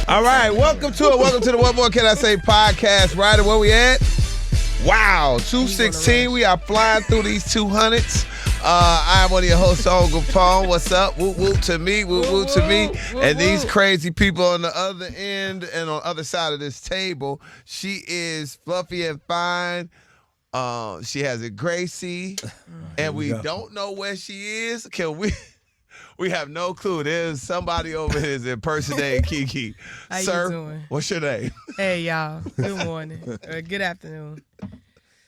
All right, welcome to it. Welcome to the What More Can I Say podcast. Ryder, where we at? Wow, 216. We are flying through these 200s. I'm one of your hosts, Uncle Kapone. What's up? Whoop whoop to me, whoop whoop to me. And these crazy people on the other end and on the other side of this table. She is fluffy and fine. She has a Gracie, and we don't know where she is. Can we? We have no clue. There's somebody over here is impersonating KeKe. How Sir, you doing? What's your name? Hey, y'all. Good morning. Good afternoon.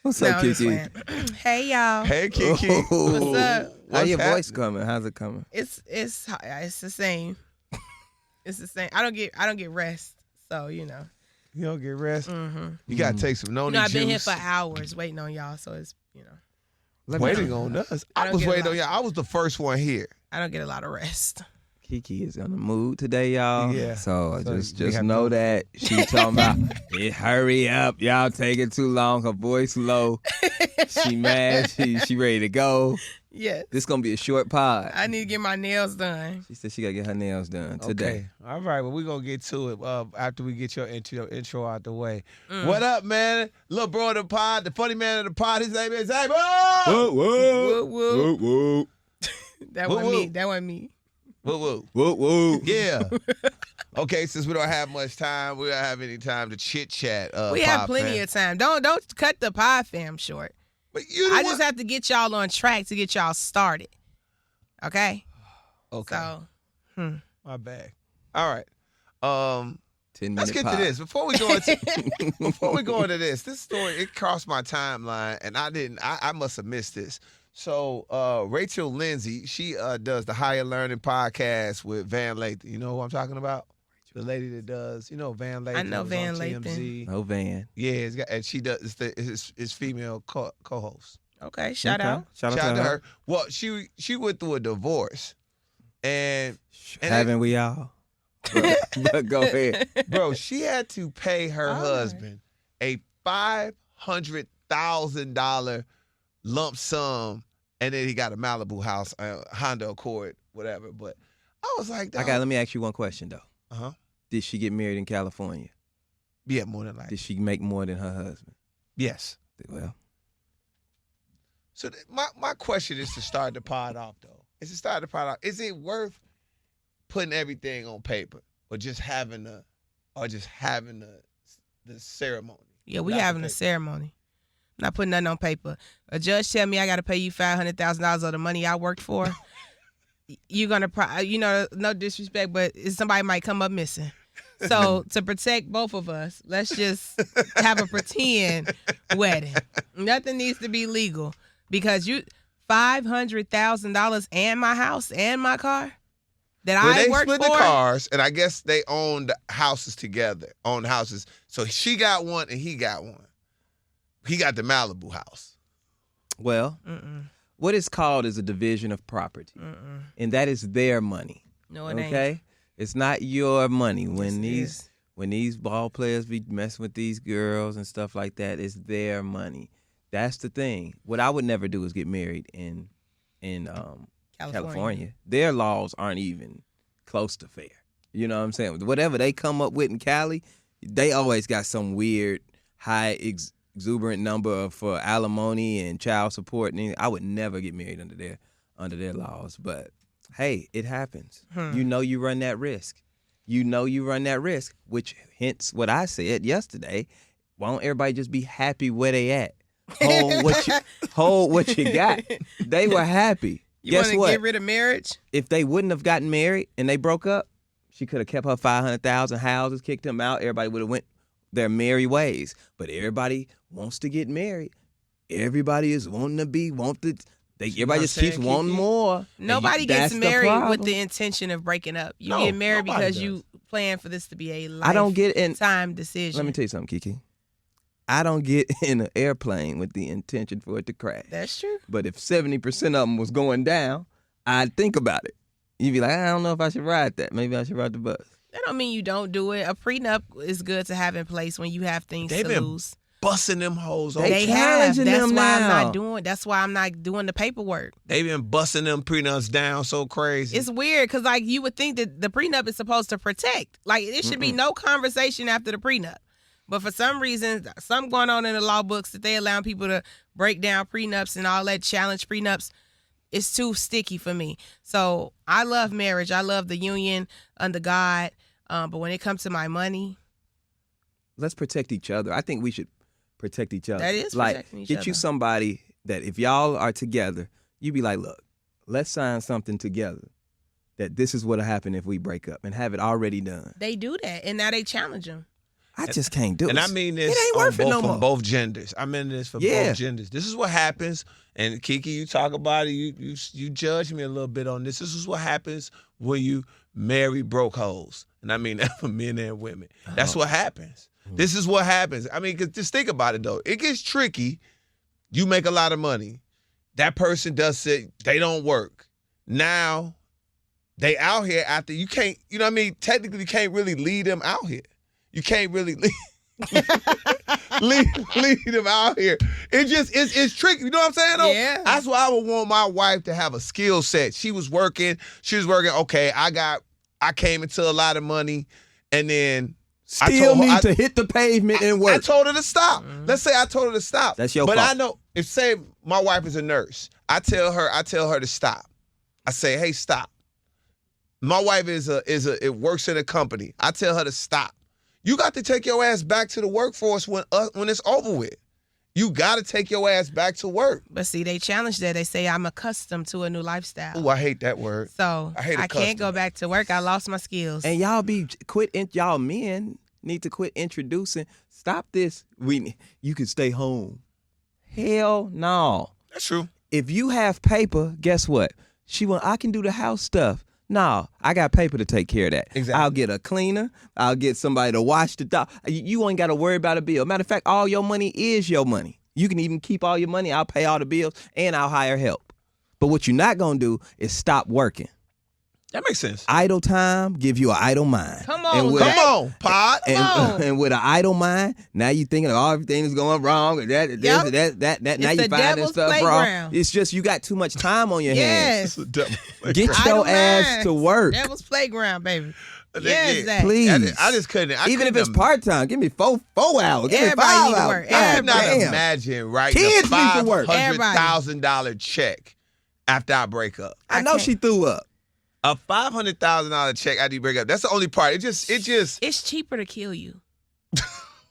What's up, KeKe? Hey, y'all. Hey, KeKe. What's up? How your voice coming? How's it coming? It's the same. It's the same. I don't get rest. So, you know. You don't get rest? Mm-hmm. You got to take some noni I've been here juice. for hours waiting on y'all. So, it's, you know. Waiting on us. I was waiting on y'all. I was the first one here. I don't get a lot of rest. KeKe is on the mood today, y'all. Yeah. So just know that she talking about, hurry up, y'all taking too long. Her voice low. She mad. She ready to go. Yes. This gonna be a short pod. I need to get my nails done. She said she gotta get her nails done today. Okay. All right. Well, we're going to get to it after we get your intro out the way. What up, man? Little bro of the pod, the funny man of the pod. His name is Abel. Whoa, whoa. Woo, woo. Whoa, whoa. That Woo, wasn't woo. me. That wasn't me. Woo, woo. Whoa, whoa. Yeah. Okay, since we don't have much time, we don't have any time to chit-chat. We have plenty of time. Don't cut the pod fam short. But you I just have to get y'all on track to get y'all started. Okay? Okay. So, My bad. All right. 10-minute Let's get pod. to this. Before we go into this story, it crossed my timeline, and I must have missed this. So Rachel Lindsay, she does the Higher Learning podcast with Van Lathan. You know who I'm talking about? The lady that does, Van Lathan. I know was Van on Lathan. TMZ. No van. Yeah, and she does. It's female co-host. okay, shout out. Shout Shout out out to her. Well, she went through a divorce, and Haven't we all? But go ahead. bro, she had to pay her All right. husband a $500,000 lump sum, and then he got a Malibu house, Honda Accord, whatever. But I was like, Let me ask you one question though. uh-huh. Did she get married in California? Yeah, more than likely. Did she make more than her husband? Yes. Well, So my question is to start the pod off, though. Is it worth putting everything on paper, or just having the ceremony? Yeah, we Not the having a paper. ceremony. Not putting nothing on paper. A judge tell me I got to pay you $500,000 of the money I worked for. You're going to, no disrespect, but somebody might come up missing. So to protect both of us, let's just have a pretend wedding. Nothing needs to be legal because $500,000 and my house and my car that Well, I they worked split for. the cars, and I guess they owned houses together. Owned houses. So she got one, and he got one. He got the Malibu house. well, what it's called is a division of property, and that is their money. No, it ain't. Okay, it's not your money. When Yes, it when these ball players be messing with these girls and stuff like that, it's their money. That's the thing. What I would never do is get married in California. Their laws aren't even close to fair. You know what I'm saying? Whatever they come up with in Cali, they always got some weird high exuberant number for alimony and child support. And I would never get married under their laws. But hey, it happens. You know you run that risk. Which hence what I said yesterday. Why don't everybody just be happy where they at? Hold what you got. They were happy. You Guess want to what? get rid of marriage? If they wouldn't have gotten married and they broke up, she could have kept her 500,000 houses, kicked them out. Everybody would have went their merry ways. But everybody wants to get married. Everybody is everybody just keeps saying, wanting KeKe? more. Nobody That's gets the married with problem. the intention of breaking up. You No, get married nobody because does. you plan for this to be a I don't get in. lifetime decision. Let me tell you something, KeKe. I don't get in an airplane with the intention for it to crash. That's true. But if 70% of them was going down, I'd think about it. You'd be like, I don't know if I should ride that. Maybe I should ride the bus. That don't mean you don't do it. A prenup is good to have in place when you have things to lose. busting them hoes open. They have. challenging That's them why now. That's why I'm not doing the paperwork. They been busting them prenups down so crazy. It's weird because like you would think that the prenup is supposed to protect. Like it should be no conversation after the prenup. But for some reason, something going on in the law books that they allow people to break down prenups and all that, challenge prenups. It's too sticky for me. So I love marriage. I love the union under God. But when it comes to my money, Let's protect each other. I think we should protect each other. That is like protecting each get you other. somebody that if y'all are together, you be like, look, let's sign something together that this is what'll happen if we break up and have it already done. they do that. And now they challenge them. I just can't do it. And I mean this It ain't on worth it both, no from more. both genders. I mean this for Yeah. both genders. This is what happens. And KeKe, you talk about it. You judge me a little bit on this. This is what happens when you marry broke hoes. And I mean that for men and women. That's what happens. This is what happens. I mean, 'cause just think about it though. It gets tricky. You make a lot of money. That person does it. They don't work. Now they out here after you can't. You know what I mean? Technically, you can't really lead them out here. You can't really lead them out here. It's tricky. You know what I'm saying? Though? Yeah. That's why I would want my wife to have a skill set. She was working. Okay, I came into a lot of money, and then Still need to hit the pavement and work. I told her to stop. Let's say I told her to stop. That's your But fault. I know if say my wife is a nurse, I tell her to stop. I say, hey, stop. My wife it works in a company. I tell her to stop. You got to take your ass back to the workforce when it's over with. You got to take your ass back to work. But see, they challenge that. They say I'm accustomed to a new lifestyle. Oh, I hate that word. So I hate I accustomed. can't go back to work. I lost my skills. And y'all men need to quit introducing. Stop this. You can stay home. Hell no. That's true. If you have paper, guess what? I can do the house stuff. No, I got paper to take care of that. Exactly. I'll get a cleaner. I'll get somebody to wash the dog. You ain't got to worry about a bill. Matter of fact, all your money is your money. You can even keep all your money. I'll pay all the bills and I'll hire help. But what you're not going to do is stop working. That makes sense. Idle time give you an idle mind. Come on, And with Zach. Come on, Pod. And with an idle mind, now you thinking of everything is going wrong. And that. Now It's you the finding devil's stuff wrong. playground. It's just you got too much time on your hands. Yes. Get Idle your ass minds. to work. Devil's playground, baby. Yeah. Yes, Zach. Please. I just couldn't. Even if it's part-time, give me four hours. Give me Everybody 5 need to hours. work. God I could not damn. imagine writing Kids a need to work. $500,000 check after I break up. I know can't. she threw up. A $500,000 check after you break up. That's the only part. It just. It's cheaper to kill you.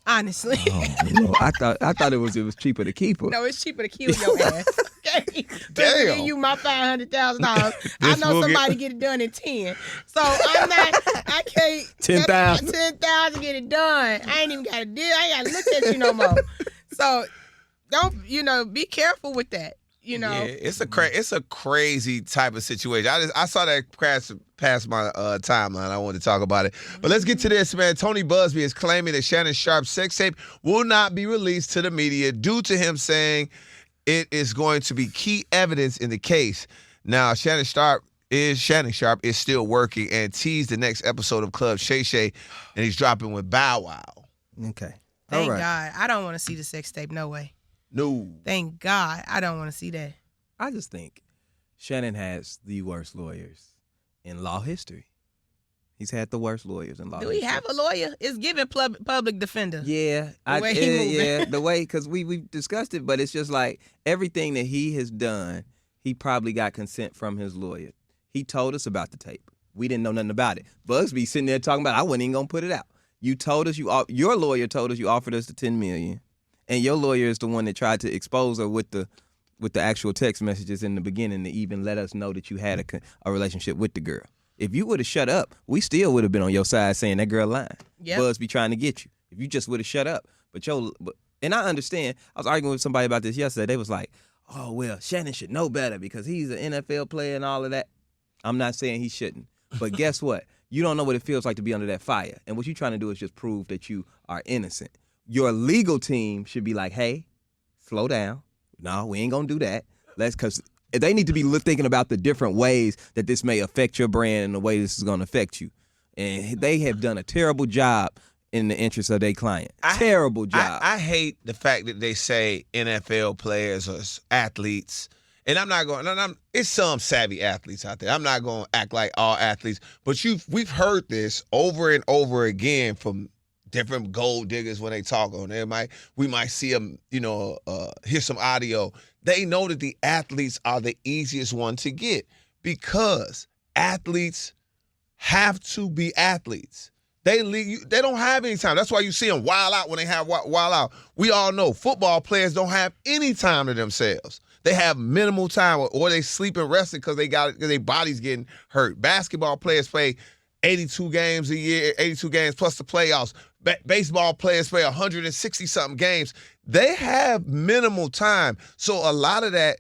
Honestly. I thought it was cheaper to keep her. No, it's cheaper to kill your ass. Okay. Damn. Give you my $500,000. I This know fool somebody get it done in 10. So I can't 10,000. 10,000 get it done. I ain't even got to do. I ain't got to look at you no more. So don't be careful with that. Yeah, it's a crazy type of situation. I saw that pass my timeline. I wanted to talk about it. But let's get to this, man. Tony Busby is claiming that Shannon Sharpe's sex tape will not be released to the media due to him saying it is going to be key evidence in the case. Now, Shannon Sharpe is still working and teased the next episode of Club Shay Shay, and he's dropping with Bow Wow. Okay. Thank All right. God. I don't want to see the sex tape. No way. No. Thank God. I don't want to see that. I just think Shannon has the worst lawyers in law history. He's had the worst lawyers in law Do history. we have a lawyer? It's giving public defender. Yeah, way he moving. the way, because we discussed it, but it's just like everything that he has done, he probably got consent from his lawyer. He told us about the tape. We didn't know nothing about it. Busby sitting there talking about, I wasn't even gonna put it out. You told us your lawyer told us you offered us the $10 million, and your lawyer is the one that tried to expose her with the actual text messages in the beginning to even let us know that you had a relationship with the girl. If you would have shut up, we still would have been on your side saying that girl lying. Yep. Busby trying to get you. If you just would have shut up. And I understand. I was arguing with somebody about this yesterday. They was like, oh, well, Shannon should know better because he's an NFL player and all of that. I'm not saying he shouldn't. But guess what? You don't know what it feels like to be under that fire. And what you're trying to do is just prove that you are innocent. Your legal team should be like, hey, slow down. No, we ain't going to do that. Because they need to be thinking about the different ways that this may affect your brand and the way this is going to affect you. And they have done a terrible job in the interest of their client. Terrible job. I hate the fact that they say NFL players or athletes, and I'm not going. It's some savvy athletes out there. I'm not going to act like all athletes, but we've heard this over and over again from different gold diggers when they talk on it. We might see them, hear some audio. They know that the athletes are the easiest one to get because athletes have to be athletes. They don't have any time. That's why you see them wild out when they have wild out. We all know football players don't have any time to themselves. They have minimal time, or they sleep and resting because their body's getting hurt. Basketball players play 82 games a year, 82 games plus the playoffs. Baseball players play 160-something games. They have minimal time. So a lot of that,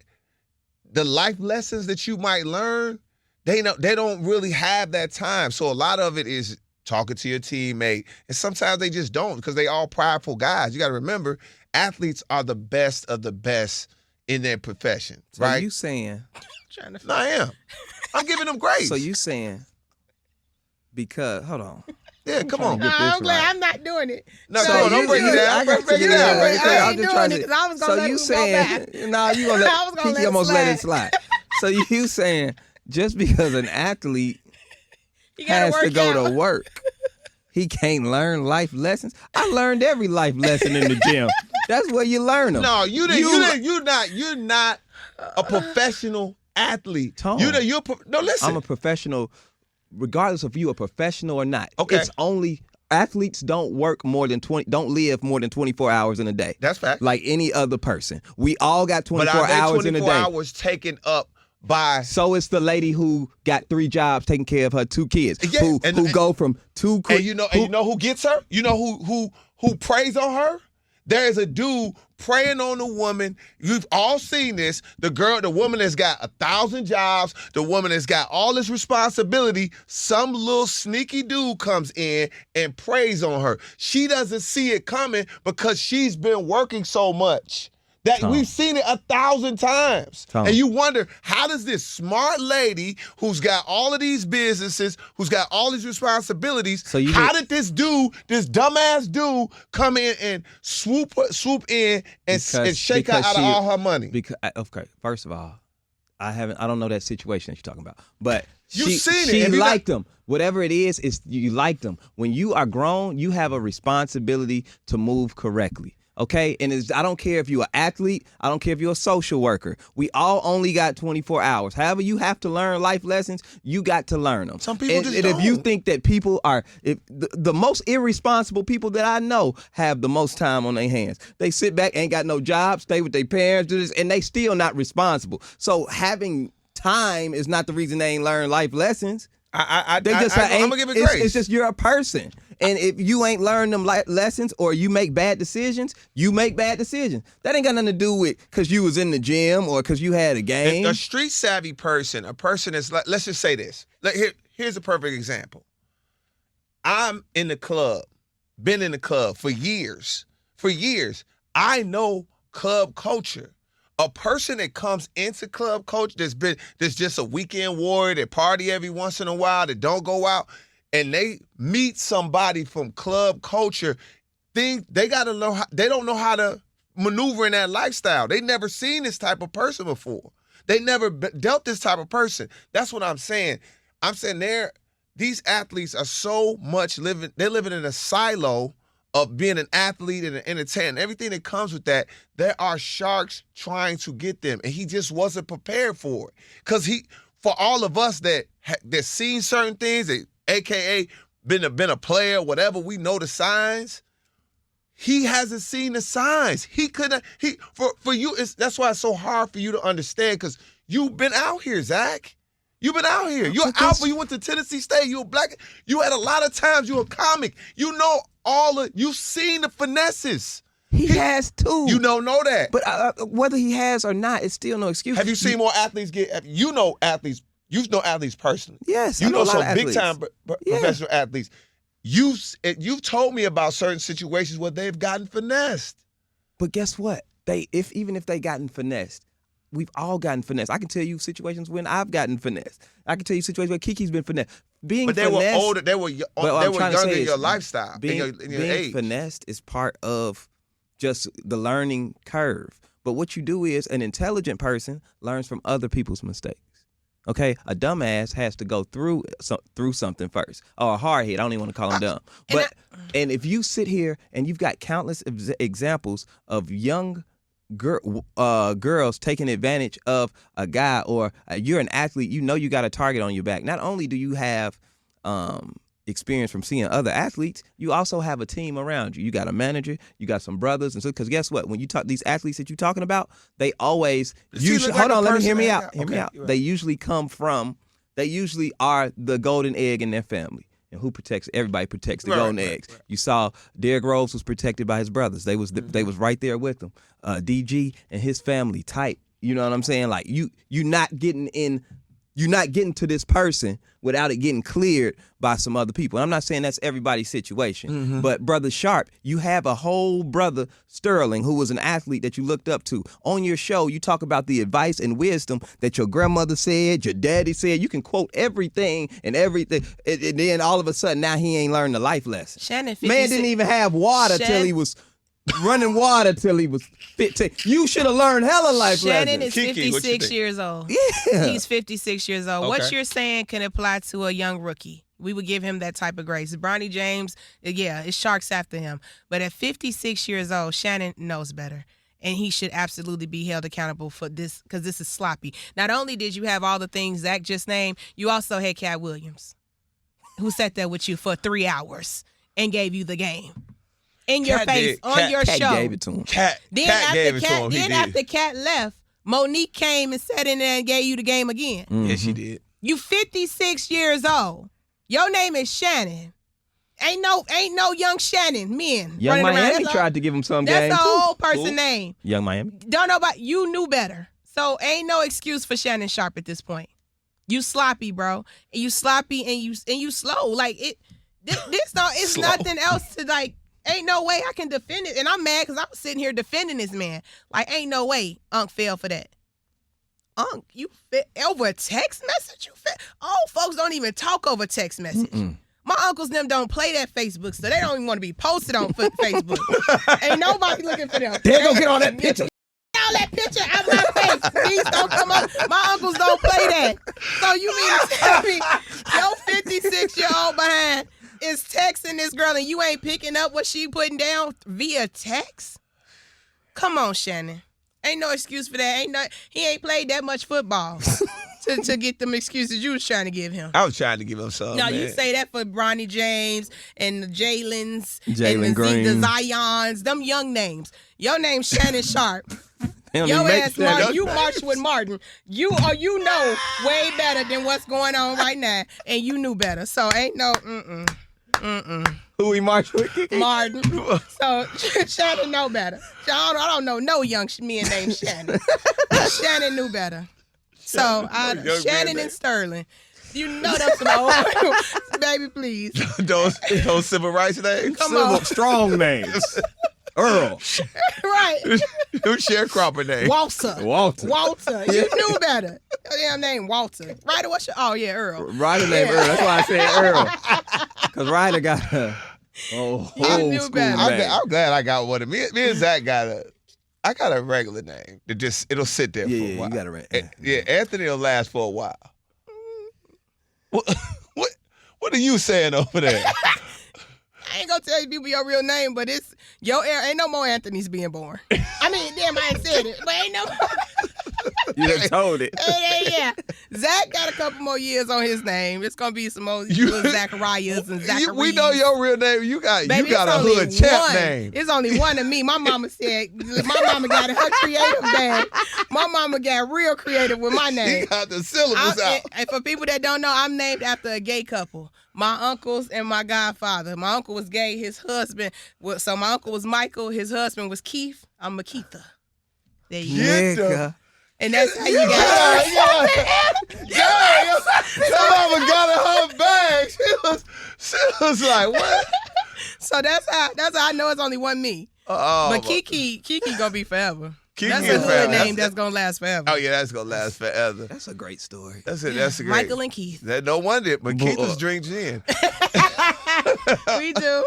the life lessons that you might learn, they don't really have that time. So a lot of it is talking to your teammate, and sometimes they just don't because they all prideful guys. You got to remember, athletes are the best of the best in their profession, so right? You saying? No, I am. I'm giving them grace. So you saying because hold on. Yeah, come on. No, I'm glad I'm not doing it. No, don't break it down. Break it down. I'm just trying to. I was gonna let you saying? No, you gonna let? KeKe almost let it slide. So you saying just because an athlete has to go to work, he can't learn life lessons? I learned every life lesson in the gym. That's where you learn them. No, you're not a professional athlete. Tone. No, listen. I'm a professional, regardless of you a professional or not. Okay. It's only athletes don't live more than 24 hours in a day. That's fact. Like any other person. We all got 24 but hours in a 24 day. hours taken up by. So it's the lady who got 3 jobs taking care of her 2 kids. Yeah, who go from 2 and you know who gets her? You know who preys on her? There is a dude preying on the woman. You've all seen this. The woman that's got 1,000 jobs, the woman that's got all this responsibility, some little sneaky dude comes in and preys on her. She doesn't see it coming because she's been working so much. That we've seen it 1,000 times. And you wonder, how does this smart lady who's got all of these businesses, who's got all these responsibilities, how did this dumbass dude come in and swoop in and shake her out of all her money? Because okay, first of all, I don't know that situation that you're talking about. But You've seen it. She liked them. Whatever it is you like them. When you are grown, you have a responsibility to move correctly. Okay, and I don't care if you're an athlete. I don't care if you're a social worker. We all only got 24 hours. However, you have to learn life lessons. You got to learn them. Some people just don't. And if you think that people are, the most irresponsible people that I know have the most time on their hands. They sit back, ain't got no job, stay with their parents, do this, and they still not responsible. So having time is not the reason they ain't learn life lessons. I'm gonna give it grace. It's just you're a person. And if you ain't learned them lessons or you make bad decisions, you make bad decisions. That ain't got nothing to do with because you was in the gym or because you had a game. A street savvy person, a person that's like, let's just say this. Here's a perfect example. I'm in the club, been in the club for years. For years, I know club culture. A person that comes into club culture that's just a weekend warrior, that party every once in a while, that don't go out, and they meet somebody from club culture, they gotta know they don't know how to maneuver in that lifestyle. They never seen this type of person before. They never dealt this type of person. That's what I'm saying. I'm saying these athletes are so much they're living in a silo of being an athlete and an entertainer. Everything that comes with that, there are sharks trying to get them, and he just wasn't prepared for it. Because for all of us that seen certain things, that AKA been a player, whatever, we know the signs. He hasn't seen the signs. He couldn't. For you, that's why it's so hard for you to understand, because you've been out here, Zach. You've been out here. You're out, you went to Tennessee State. You were black. You had a lot of times. You're a comic. You know you've seen the finesses. He has too. You don't know that. But whether he has or not, it's still no excuse. Have you seen more athletes get? You know athletes personally. Yes, you know some big time professional athletes. You've told me about certain situations where they've gotten finessed. But guess what? Even if they gotten finessed, we've all gotten finesse. I can tell you situations when I've gotten finesse. I can tell you situations where KeKe's been finesse. But they were older. They were younger in your lifestyle, in your age. Being finessed is part of just the learning curve. But what you do is an intelligent person learns from other people's mistakes. Okay, a dumbass has to go through something first, or a hardhead. I don't even want to call him dumb. And if you sit here and you've got countless examples of young girls taking advantage of a guy, or you're an athlete, you know you got a target on your back. Not only do you have experience from seeing other athletes, you also have a team around you. You got a manager, you got some brothers, and so because guess what? When you talk these athletes that you're talking about, they always hold on, let me hear me out. Hear me out. Right. They usually are the golden egg in their family. And who protects? Everybody protects the golden eggs. Right. You saw Derrick Rose was protected by his brothers. They was right there with him. DG and his family tight. You know what I'm saying? Like you're not getting to this person without it getting cleared by some other people. And I'm not saying that's everybody's situation, but Brother Sharpe, you have a whole brother, Sterling, who was an athlete that you looked up to. On your show, you talk about the advice and wisdom that your grandmother said, your daddy said. You can quote everything, and then all of a sudden, now he ain't learned the life lesson. Shannon, Man didn't even have water till he was running water till he was 15. You should have learned hella life lessons. Shannon is 56 years old. Yeah. He's 56 years old. Okay. What you're saying can apply to a young rookie. We would give him that type of grace. Bronny James, yeah, it's sharks after him. But at 56 years old, Shannon knows better. And he should absolutely be held accountable for this, because this is sloppy. Not only did you have all the things Zach just named, you also had Cat Williams, who sat there with you for 3 hours and gave you the game. In your face, on your show. Cat gave it to him. Cat gave it to him. Then after Cat left, Monique came and sat in there and gave you the game again. Yeah, she did. You 56 years old. Your name is Shannon. Ain't no young Shannon men. Young Miami tried to give him some game. That's the whole person name. Young Miami. Don't know about you. Knew better. So ain't no excuse for Shannon Sharpe at this point. You sloppy, bro. And you sloppy and you slow. Like it's nothing else to like. Ain't no way I can defend it. And I'm mad because I was sitting here defending this man. Like, ain't no way Unc fell for that. Unc, you over a text message? You old folks don't even talk over text message. My uncles them don't play that Facebook, so they don't even want to be posted on Facebook. Ain't nobody looking for them. They're going to get on that picture. All that picture out my face. Please don't come up. My uncles don't play that. So you mean to tell me your 56-year-old behind is texting this girl and you ain't picking up what she putting down via text? Come on, Shannon. Ain't no excuse for that. He ain't played that much football to get them excuses you was trying to give him. I was trying to give him some. No, man. You say that for Bronny James and the Jalen Green, the Zions, them young names. Your name's Shannon Sharpe. Your ass, Martin, you marched with Martin. You know way better than what's going on right now, and you knew better. So ain't no Who he marched with? Martin. So Shannon know better. I don't know no young men named Shannon. Shannon knew better. So Shannon and Sterling. You know that's some old baby, please. those civil rights names? Come on. Strong names. Earl. Right. Who's sharecropper name? Walter. You knew better. Your damn name Walter. Ryder, what's your... Oh, yeah, Earl. Ryder named Earl. That's why I said Earl. Because Ryder got a whole knew school better. name. I'm glad I got one. Me and Zach I got a regular name. It'll sit there for a while. You got a Yeah, Anthony will last for a while. What are you saying over there? I ain't gonna tell you people your real name, but it's your era. Ain't no more Anthony's being born. I mean, damn, I ain't said it, but ain't no. You done told it. Yeah. Zach got a couple more years on his name. It's gonna be some more little Zacharias and Zacharias. We know your real name. You got a hood champ name. It's only one of me. My mama said. My mama got her creative bag. My mama got real creative with my name. He got the syllables out. And for people that don't know, I'm named after a gay couple. My uncles and my godfather. My uncle was gay. His husband was, so my uncle was Michael. His husband was Keith. I'm Makitha. There you go. And that's how you got it. Your mama got in her bag. She was like, what? So that's how I know it's only one me. Oh, but KeKe gonna be forever. KeKe That's is a hood family. name that's gonna last forever. Oh yeah, that's gonna last forever. That's a great story. That's it. That's a great. Michael and Keith. That no wonder, but Keith was drink gin. We do.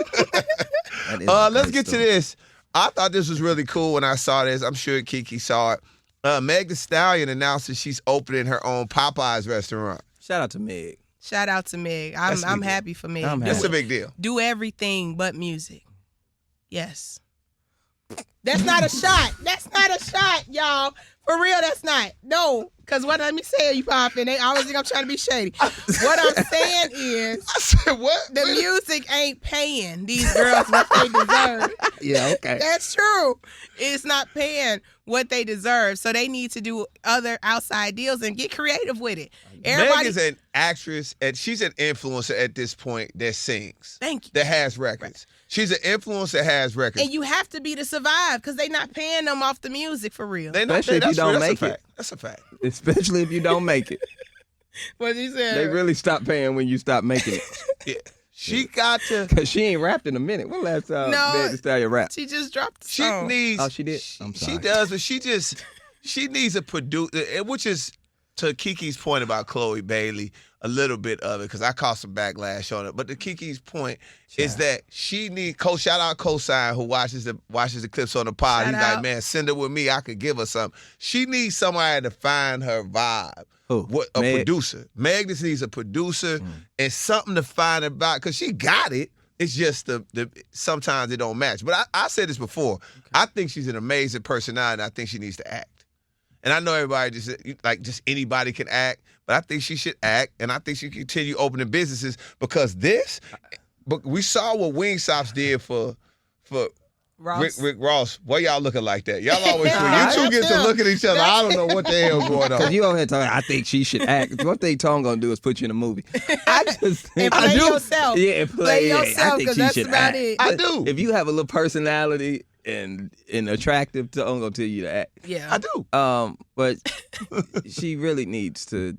Let's get to this. I thought this was really cool when I saw this. I'm sure KeKe saw it. Meg Thee Stallion announced that she's opening her own Popeyes restaurant. Shout out to Meg. Shout out to Meg. I'm happy for Meg. That's a big deal. Do everything but music. Yes. That's not a shot. That's not a shot, y'all. For real, that's not. No. Because what let me say, you popping. They always think I'm trying to be shady. What I'm saying is, I said what? the music ain't paying these girls what they deserve. Yeah, okay. That's true. It's not paying what they deserve. So they need to do other outside deals and get creative with it. Meg is an actress, and she's an influencer at this point that sings. Thank you. That has records. She's an influencer that has records. And you have to be to survive because they not paying them off the music for real. Especially if you don't make it. That's a fact. Especially if you don't make it. What you said? They really stop paying when you stop making it. Yeah. She got to. Because she ain't rapped in a minute. When last time Meg Thee Stallion rap? She just dropped the She song. needs. Oh, she did? I'm sorry. She does, but she needs a producer, which is to KeKe's point about Chloe Bailey, a little bit of it, because I caught some backlash on it. But to KeKe's point is that she need shout out Cosign who watches the clips on the pod. Shout He's out. like, man, send her with me. I could give her something. She needs somebody to find her vibe. Who? A Meg? producer. Meg just needs a producer and something to find about, because she got it. It's just the sometimes it don't match. But I said this before. Okay. I think she's an amazing personality, and I think she needs to act. And I know everybody just anybody can act, but I think she should act, and I think she can continue opening businesses because but we saw what Wingstops did for Ross. Rick Ross. Why y'all looking like that? Y'all always you two get to look at each other. I don't know what the hell going on. Because you over here talking, I think she should act. What they Tone gonna do is put you in a movie. I just think And play yourself. Yeah, Play yourself, I think because she that's should about act. it. I do. If you have a little personality and attractive, I'm gonna tell you to act. Yeah. I do. But she really needs to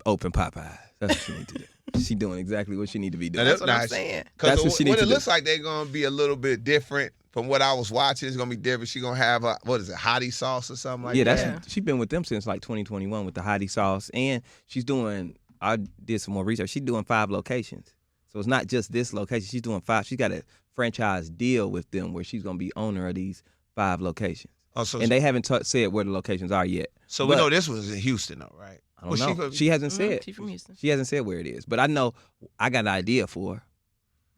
open Popeyes. That's what she needs to do. She doing exactly what she need to be doing. That's what I'm saying. That's what she needs to do. It looks like they're gonna be a little bit different from what I was watching. It's gonna be different. She's gonna have hottie sauce or something like that. Yeah, she's been with them since like 2021 with the hottie sauce, and she's doing. I did some more research. She's doing 5 locations, so it's not just this location. She's doing 5. She's got a franchise deal with them where she's gonna be owner of these 5 locations. Oh, and they haven't said where the locations are yet. So we know this one's in Houston, though, right? I don't know. She hasn't said. She's from Houston. She hasn't said where it is, but I know I got an idea for her.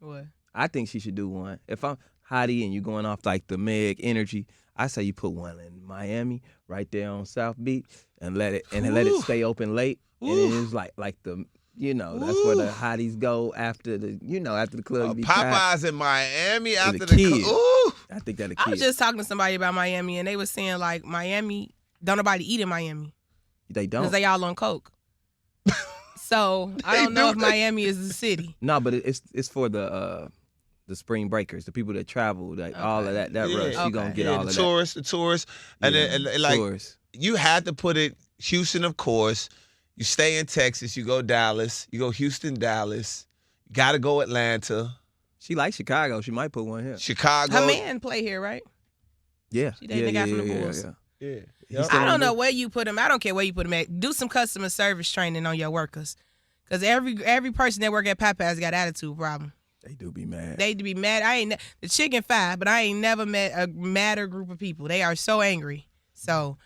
What? I think she should do one. If I'm hottie and you going off like the Meg energy, I say you put one in Miami, right there on South Beach, and let it stay open late. And it is like the that's where the hotties go after the after the club. Popeyes in Miami after the kids. Ooh. I think that'll I was just talking to somebody about Miami, and they was saying like Miami, don't nobody eat in Miami. They don't. Because they all on coke. So I don't know if Miami is the city. No, but it's for the spring breakers, the people that travel, like all of that rush. You gonna get all of that. The tourists, and then like tourists. You had to put it Houston, of course. You stay in Texas, you go Dallas, you go Houston, Dallas. You got to go Atlanta. She likes Chicago. She might put one here. Chicago. Her man play here, right? Yeah. She dating the guy from the Bulls. Yeah. I don't know where you put him. I don't care where you put him at. Do some customer service training on your workers. Because every person that work at Popeyes got attitude problem. They do be mad. They do be mad. I ain't the chicken fine, but I ain't never met a madder group of people. They are so angry. So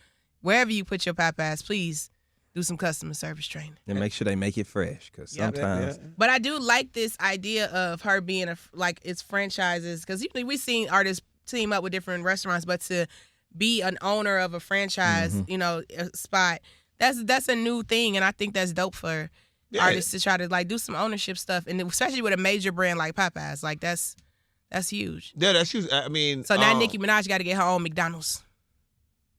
wherever you put your Popeyes, please do some customer service training. And make sure they make it fresh, because sometimes. Yeah. But I do like this idea of her being it's franchises, because usually we seen artists team up with different restaurants, but to be an owner of a franchise, a spot, that's a new thing, and I think that's dope for artists to try to like do some ownership stuff, and especially with a major brand like Popeyes, like that's huge. Yeah, that's huge. I mean, so now Nicki Minaj got to get her own McDonald's.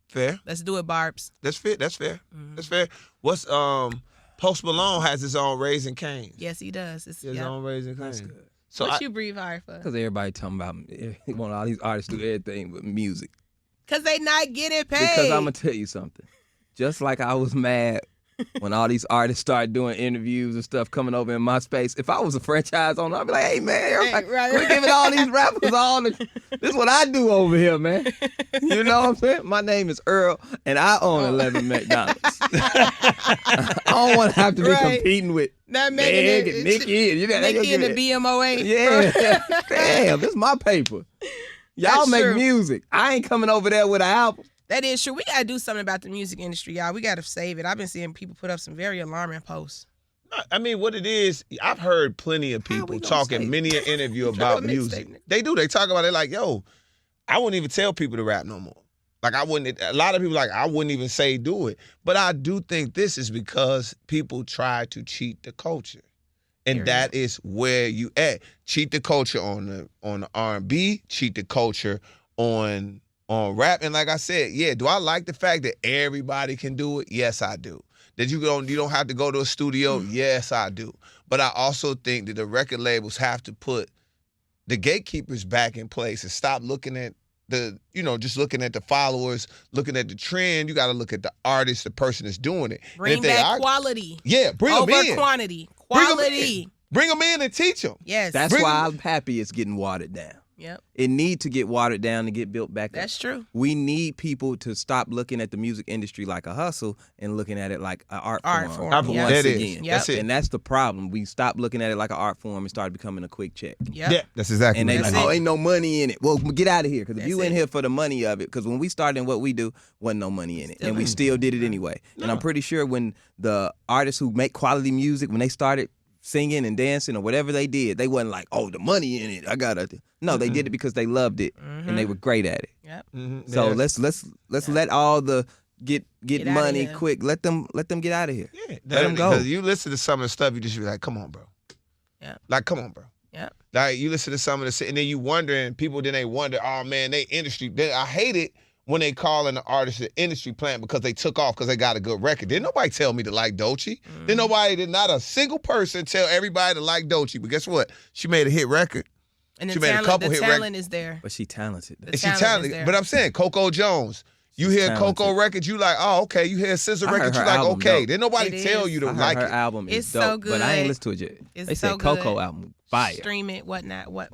Fair. Let's do it, Barb's. That's fair. That's fair. That's fair. What's Post Malone has his own Raising Cane's. Yes, he does. His own Raising Cane's. That's good. So what you breathe hard for? Because everybody talking about want all these artists to do everything with music. Because they not getting paid. Because I'm going to tell you something. Just like I was mad when all these artists start doing interviews and stuff coming over in my space. If I was a franchise owner, I'd be like, hey, man, everybody, we're giving all these rappers all the... This is what I do over here, man. You know what I'm saying? My name is Earl, and I own 11 McDonald's. I don't want to have to be competing with Meg and Nicki. Nicki and the BMOA. Yeah. Damn, this is my paper. Y'all That's make true. music. I ain't coming over there with an album. That is true. We got to do something about the music industry, y'all. We got to save it. I've been seeing people put up some very alarming posts. I mean, what it is, I've heard plenty of people talking many an interview about music. They do. They talk about it like, yo, I wouldn't even tell people to rap no more. Like, I wouldn't, a lot of people like, I wouldn't even say do it. But I do think this is because people try to cheat the culture. And that is where you at. Cheat the culture on the R&B, cheat the culture on rap. And like I said, yeah, do I like the fact that everybody can do it? Yes, I do. That you don't have to go to a studio? Yes, I do. But I also think that the record labels have to put the gatekeepers back in place and stop looking at just looking at the followers, looking at the trend. You got to look at the artist, the person that's doing it. Bring back quality. Yeah, bring them in. Over quantity. Quality. Bring them in and teach them. Yes. That's why I'm happy it's getting watered down. Yep. It need to get watered down to get built back up. That's true. We need people to stop looking at the music industry like a hustle and looking at it like an art form. Once again. Yep. That's it. And that's the problem. We stopped looking at it like an art form and started becoming a quick check. Yep. Yeah, that's exactly and what they it is. like, oh, ain't no money in it. Well, get out of here. Because if you in here for the money of it, because when we started in what we do, wasn't no money in it. And we still did it anyway. No. And I'm pretty sure when the artists who make quality music, when they started singing and dancing or whatever they did, they wasn't like, oh, the money in it, I gotta. No, they did it because they loved it and they were great at it. Yep. So let's let all the get money quick. Let them get out of here. Yeah, let them go. Because you listen to some of the stuff, you just be like, come on, bro. Yeah. Like, come on, bro. Yeah. Like, you listen to some of the, and then you wonder, and people then they wonder, oh man, they industry. I hate it when they call an artist an industry plant because they took off because they got a good record. Didn't nobody tell me to like Doechii. Not a single person tell everybody to like Doechii. But guess what? She made a hit record. And she made a couple hit records. The talent is there. But she talented. And she talented. But I'm saying, Coco Jones. You hear Coco records, you like, oh, okay. You hear SZA records, you like, okay. Didn't nobody tell you to like it. Her album is dope, so good. But I ain't listened to it yet. It's they so said good. Coco album fire. Stream it, whatnot, what.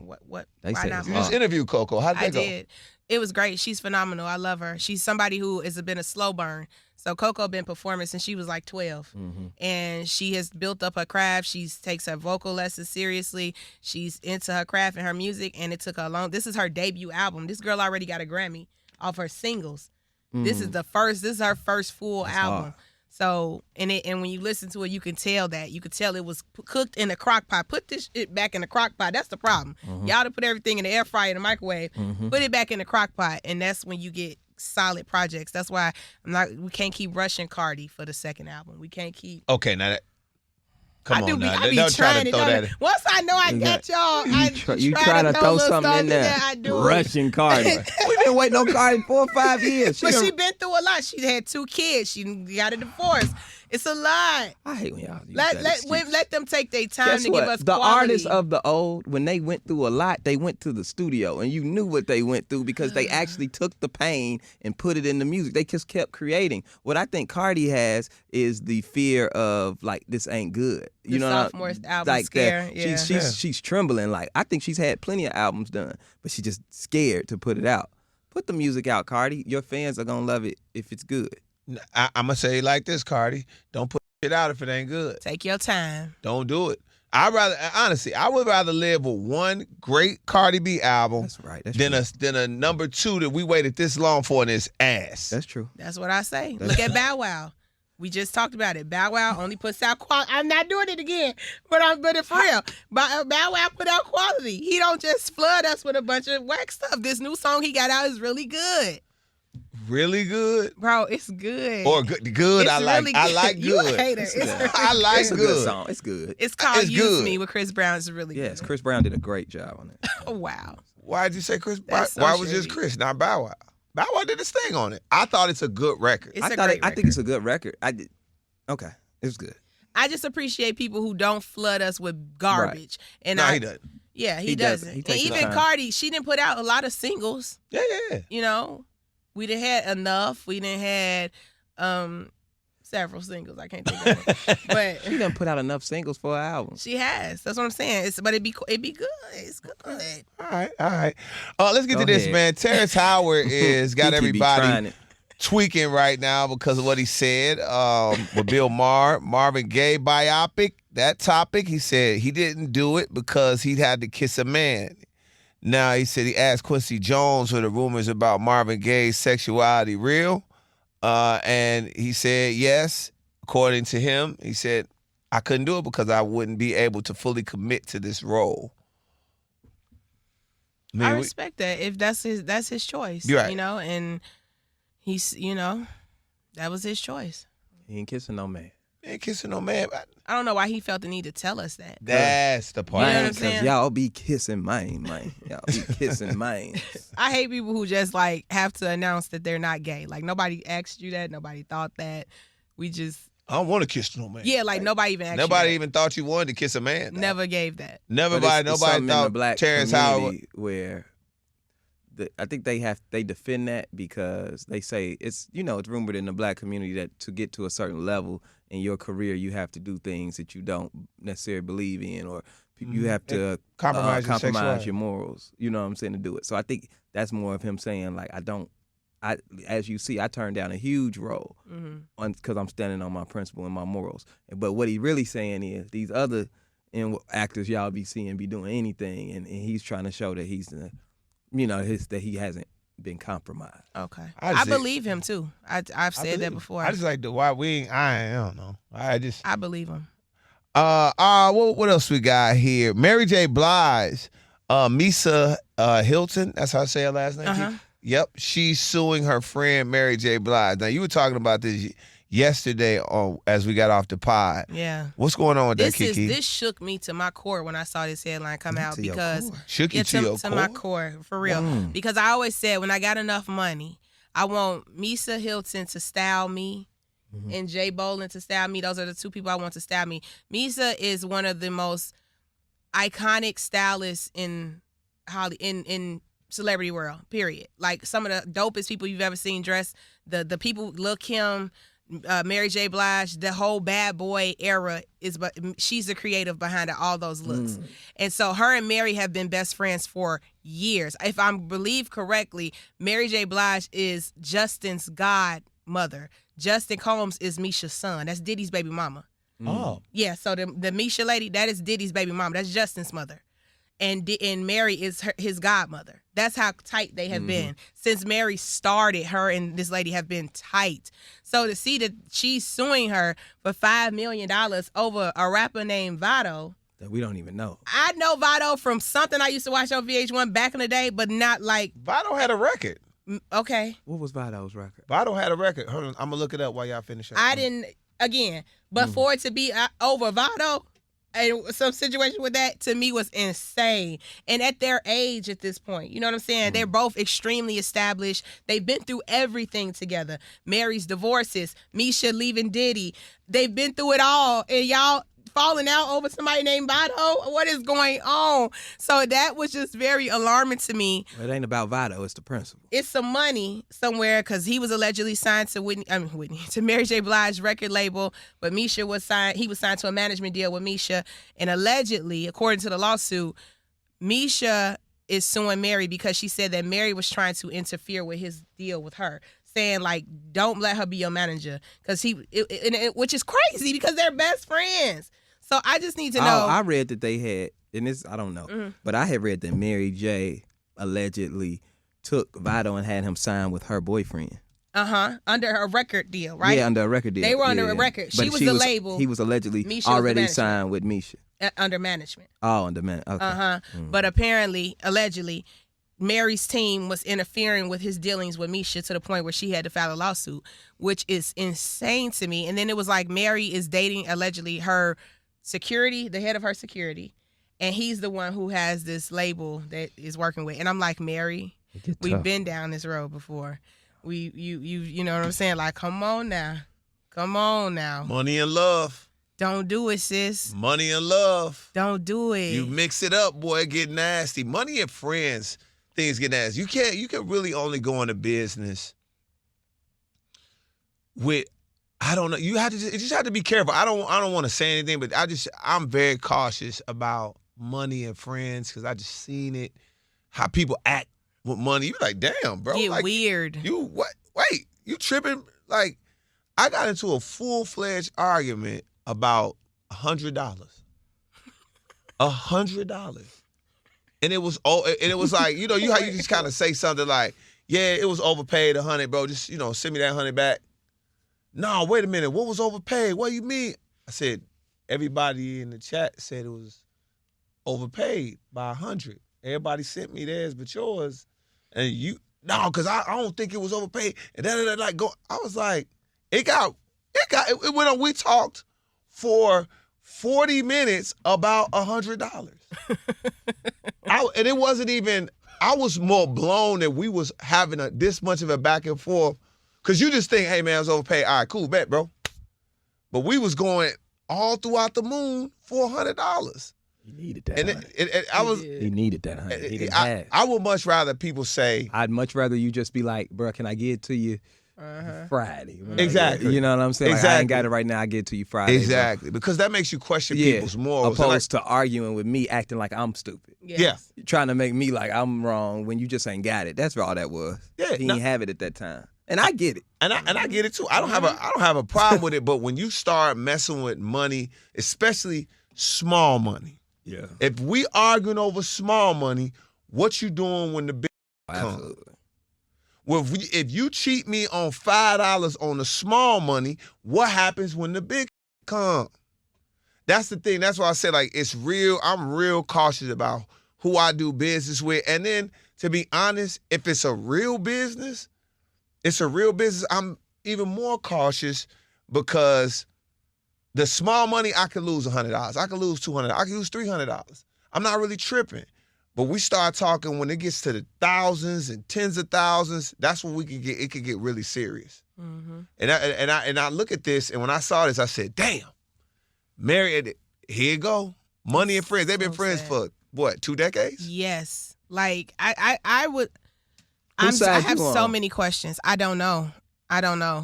They said not You more? just interviewed Coco. How did that go? I did. It was great. She's phenomenal. I love her. She's somebody who has been a slow burn. So Coco been performing since she was like 12. And she has built up her craft. She takes her vocal lessons seriously. She's into her craft and her music, and it took her long. This is her debut album. This girl already got a Grammy off her singles. This is her first full album. hard. So, and when you listen to it, you can tell that. You could tell it was cooked in a crock pot. Put this shit back in the crock pot. That's the problem. Y'all to put everything in the air fryer, in the microwave. Put it back in the crock pot, and that's when you get solid projects. That's why we can't keep rushing Cardi for the second album. We can't keep. Okay, now that. Come on now. I be Don't try trying to throw that in. Once I know I got y'all, You try to throw something in there. I do Rushing Cardi. We've been waiting on Cardi 4 or 5 years. But she been through a lot. She had 2 kids. She got a divorce. It's a lot. I hate when y'all use Let them take their time Guess to what? give us the quality. artists of the old, when they went through a lot, they went to the studio, and you knew what they went through because they actually took the pain and put it in the music. They just kept creating. What I think Cardi has is the fear of like this ain't good. You know, sophomore album like scare. that. Yeah. She's trembling. Like I think she's had plenty of albums done, but she's just scared to put it out. Put the music out, Cardi. Your fans are gonna love it if it's good. I'm gonna say it like this, Cardi. Don't put it out if it ain't good. Take your time. Don't do it. I would rather live with one great Cardi B album That's right. That's than true. a number 2 that we waited this long for and it's ass. That's true. That's what I say. Look at Bow Wow. We just talked about it. Bow Wow only puts out quality. I'm not doing it again, but it's for real. Bow Wow put out quality. He don't just flood us with a bunch of whack stuff. This new song he got out is really good. Really good? Bro, it's good. Or good? It's I like. really I like good. You a hater. I like It's a good. good song. It's good. It's called It's Use good. Me with Chris Brown. It's really good. Yes, Chris Brown did a great job on it. Oh, wow. Why did you say Chris? That's so Why was just shady. Chris, not Bow Wow? Bow Wow did his thing on it. I thought it's a good record. It's a I great think it's a good record. Okay, it's good. I just appreciate people who don't flood us with garbage. And No, he doesn't. Yeah, he He doesn't. doesn't. He And takes his even time. Cardi, she didn't put out a lot of singles. Yeah. You know, we didn't had Enough. We didn't had several singles. I can't think of it. But She done put out enough singles for an album. she has. That's what I'm saying. But it be good. It's good. All right. Let's get Go to this, ahead. man. Terrence Howard is got KeKe be everybody trying it. tweaking right now because of what he said with Bill Marvin Gaye biopic. That topic, he said he didn't do it because he had to kiss a man. Now, he said he asked Quincy Jones were the rumors about Marvin Gaye's sexuality real? And he said yes. According to him, he said, I couldn't do it because I wouldn't be able to fully commit to this role. I respect that. If that's his choice. You're right. And he's, that was his choice. He ain't kissing no man. Man, kissing no man. I don't know why he felt the need to tell us that. That's the part. You know what I'm Because saying? y'all be kissing mine. Y'all be kissing mine. I hate people who just like have to announce that they're not gay. Like nobody asked you that. Nobody thought that. We just I don't want to kiss no man. yeah, like nobody even asked Nobody you even thought you wanted to kiss a man. that. Never gave that. But it's Nobody something in the thought black Terrence Howard. community where I think they defend that because they say it's rumored in the black community that to get to a certain level in your career you have to do things that you don't necessarily believe in or you have to Compromise your sexuality. your morals. You know what I'm saying, to do it. So I think that's more of him saying like as you see, I turned down a huge role because I'm standing on my principle and my morals. But what he really saying is these other actors y'all be seeing be doing anything, and he's trying to show that he's that he hasn't been compromised. Okay. I I believe him too. I've said that before. I just like the why we ain't. I don't know. I believe him. What else we got here? Mary.Blige, Misa Hylton. That's how I say her last name. Uh-huh. Yep, she's suing her friend Mary.Blige. Now you were talking about this yesterday as we got off the pod. Yeah. What's going on with that, KeKe? This shook me to my core when I saw this headline come out because Shook you to your to core? my core for real. Because I always said when I got enough money, I want Misa Hylton to style me. And Jay Bolin to style me. Those are the two people I want to style me. Misa is one of the most iconic stylists in celebrity world, period. Like some of the dopest people you've ever seen dress. The people, Lil' Kim, Mary.Blige, the whole bad boy era but she's the creative behind all those looks. And so her and Mary have been best friends for years. If I believe correctly, Mary.Blige is Justin's godmother. Justin Combs is Misha's son. That's Diddy's baby mama. Oh. Yeah, so the Misha lady, that is Diddy's baby mama. That's Justin's mother. And Mary is his godmother. That's how tight they have been. Since Mary started, her and this lady have been tight. So to see that she's suing her for $5 million over a rapper named Vado. That we don't even know. I know Vado from something I used to watch on VH1 back in the day, but not like. Vado had a record. Okay. What was Vado's record? Vado had a record. Hold on, I'm going to look it up while y'all finish up. I didn't, again, but for it to be over Vado, and some situation with that, to me, was insane. And at their age at this point, you know what I'm saying? They're both extremely established. They've been through everything together. Mary's divorces, Misha leaving Diddy. They've been through it all. And y'all falling out over somebody named Vado? What is going on? So that was just very alarming to me. Well, it ain't about Vado, it's the principle. It's some money somewhere because he was allegedly signed to to Mary.Blige's record label, but Misha was signed. He was signed to a management deal with Misha, and allegedly, according to the lawsuit, Misha is suing Mary because she said that Mary was trying to interfere with his deal with her, saying like, "Don't let her be your manager," because which is crazy because they're best friends. So I just need to know. I read that they had, and this I don't know, but I had read that Mary J allegedly took Vado and had him sign with her boyfriend. Under a record deal, right? Yeah, under a record deal. They were under a record. But She was the label. He was allegedly Misha was the already management. signed with Misha. Under management. Oh, under management. Okay. But apparently, allegedly, Mary's team was interfering with his dealings with Misha to the point where she had to file a lawsuit, which is insane to me. And then it was like Mary is dating, allegedly, her security, the head of her security, and he's the one who has this label that is working with. And I'm like, Mary, we've been down this road before. You know what I'm saying? Like, come on now. Money and love. Don't do it, sis. Money and love. Don't do it. You mix it up, boy, it get nasty. Money and friends, things get nasty. You can really only go into business with I don't know. You just have to be careful. I don't want to say anything, but I'm very cautious about money and friends because I just seen it, how people act with money. You like, damn, bro. Get like, weird. You what? Wait, you tripping? Like, I got into a full-fledged argument about $100. $100. And it was like, you know, how you just kind of say something like, yeah, it was overpaid $100, bro. Just, you know, send me that $100 back. No, wait a minute. What was overpaid? What do you mean? I said, everybody in the chat said it was overpaid by $100. Everybody sent me theirs but yours. And because I don't think it was overpaid. And then like go, I was like, it went on. We talked for 40 minutes about $100. And it wasn't even, I was more blown that we was having this much of a back and forth. Because you just think, hey, man, it was overpaid. All right, cool, bet, bro. But we was going all throughout the moon for $100. He needed that. And he needed that $100. He didn't have. I would much rather people say. I'd much rather you just be like, bro, can I get it to you Friday? Exactly. You know what I'm saying? Exactly. Like, I ain't got it right now. I get it to you Friday. Exactly. Bro. Because that makes you question people's morals. Opposed to arguing with me, acting like I'm stupid. Yes. Yeah. You're trying to make me like I'm wrong when you just ain't got it. That's all that was. Yeah. He didn't have it at that time. And I get it. And I get it too. I don't have a problem with it, but when you start messing with money, especially small money. Yeah. If we arguing over small money, what you doing when the big comes? Absolutely. Well, if you cheat me on $5 on the small money, what happens when the big come? That's the thing. That's why I said, like, it's real. I'm real cautious about who I do business with. And then, to be honest, if it's a real business, I'm even more cautious because the small money, I could lose $100. I could lose $200. I could lose $300. I'm not really tripping. But we start talking when it gets to the thousands and tens of thousands, that's when it could get really serious. Mm-hmm. And I look at this, and when I saw this, I said, damn, married, here you go. Money and friends. They've been friends for, what, 2 decades? Yes. Like, I have so many questions. I don't know.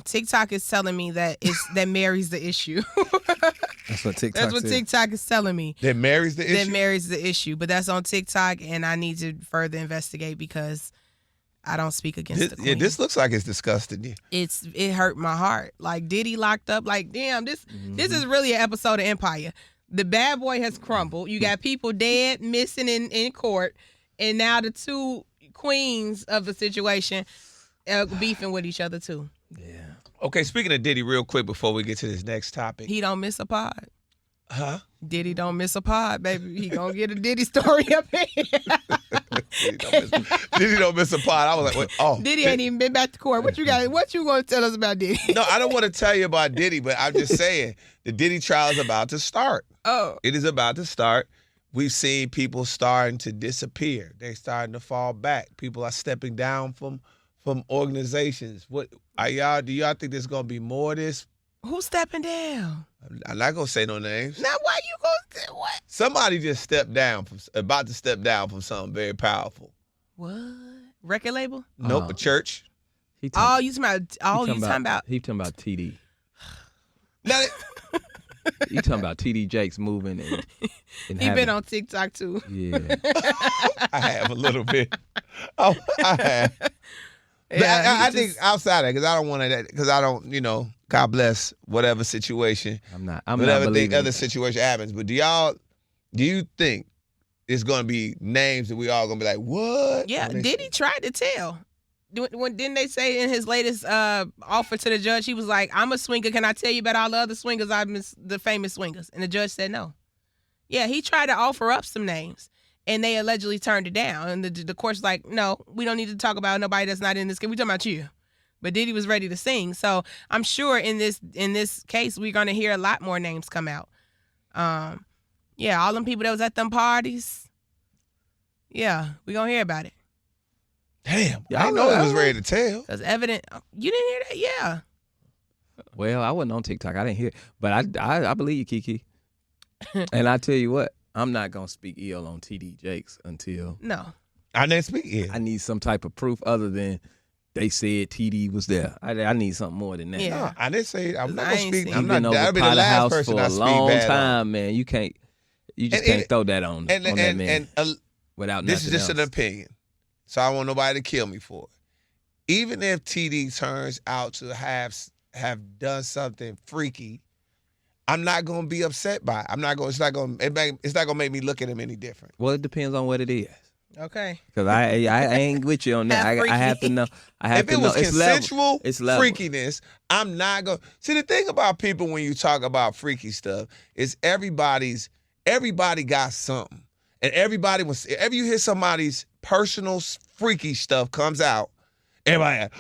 TikTok is telling me that that Mary's the issue. That's what TikTok is telling me. That Mary's the issue? That Mary's the issue. But that's on TikTok, and I need to further investigate because I don't speak against the queen. Yeah, this looks like it's disgusting you. It hurt my heart. Like, Diddy locked up. Like, damn, this is really an episode of Empire. The bad boy has crumbled. You got people dead, missing in court, and now the two queens of the situation beefing with each other too. Yeah. Okay, speaking of Diddy, real quick before we get to this next topic. He don't miss a pod. Huh? Diddy don't miss a pod, baby. He gonna get a Diddy story up here. Diddy don't miss a pod. I was like, wait, oh. Diddy ain't even been back to court. What you gonna tell us about Diddy? No, I don't want to tell you about Diddy, but I'm just saying the Diddy trial is about to start. Oh. It is about to start. We've seen people starting to disappear. They're starting to fall back. People are stepping down from organizations. Do y'all think there's gonna be more of this? Who's stepping down? I'm not gonna say no names. Now why you gonna say what? Somebody just about to step down from something very powerful. What? Record label? Nope, a church. You talking about He talking about TD. Now, You talking about TD Jakes moving and he been on TikTok too. Yeah. I have a little bit. Oh, I have. Yeah, I think outside of that, because I don't want to, because I don't, God bless whatever situation. I'm not other situation happens. But do you think it's going to be names that we all going to be like, what? Yeah, Diddy tried to tell. Didn't they say in his latest offer to the judge, he was like, I'm a swinger. Can I tell you about all the other swingers? The famous swingers. And the judge said no. Yeah, he tried to offer up some names. And they allegedly turned it down. And the court's like, no, we don't need to talk about nobody that's not in this case. We're talking about you. But Diddy was ready to sing. So I'm sure in this case, we're going to hear a lot more names come out. Yeah, all them people that was at them parties. Yeah, we're going to hear about it. Damn, I know he was ready to tell. Because evident, you didn't hear that? Yeah. Well, I wasn't on TikTok. I didn't hear it. But I believe you, KeKe. And I tell you what. I'm not going to speak ill on TD Jakes until... No. I didn't speak ill. I need some type of proof other than they said TD was there. I need something more than that. Yeah. No, I didn't say. I'm not I gonna ain't speak. seen I'm You've not. been over That'll be the Potter last House person for I a speak long bad on. time, man. You just can't throw that on that man without this is nothing just else. an opinion, so I don't want nobody to kill me for it. Even if TD turns out to have done something freaky, I'm not gonna be upset by it. I'm not gonna. It's not gonna make me look at him any different. Well, it depends on what it is. Okay. Because I ain't with you on that. I have to know. I have If to it know. was consensual It's level. freakiness, I'm not going to. See, the thing about people when you talk about freaky stuff is everybody got something. And everybody, whenever you hear somebody's personal freaky stuff comes out, everybody like,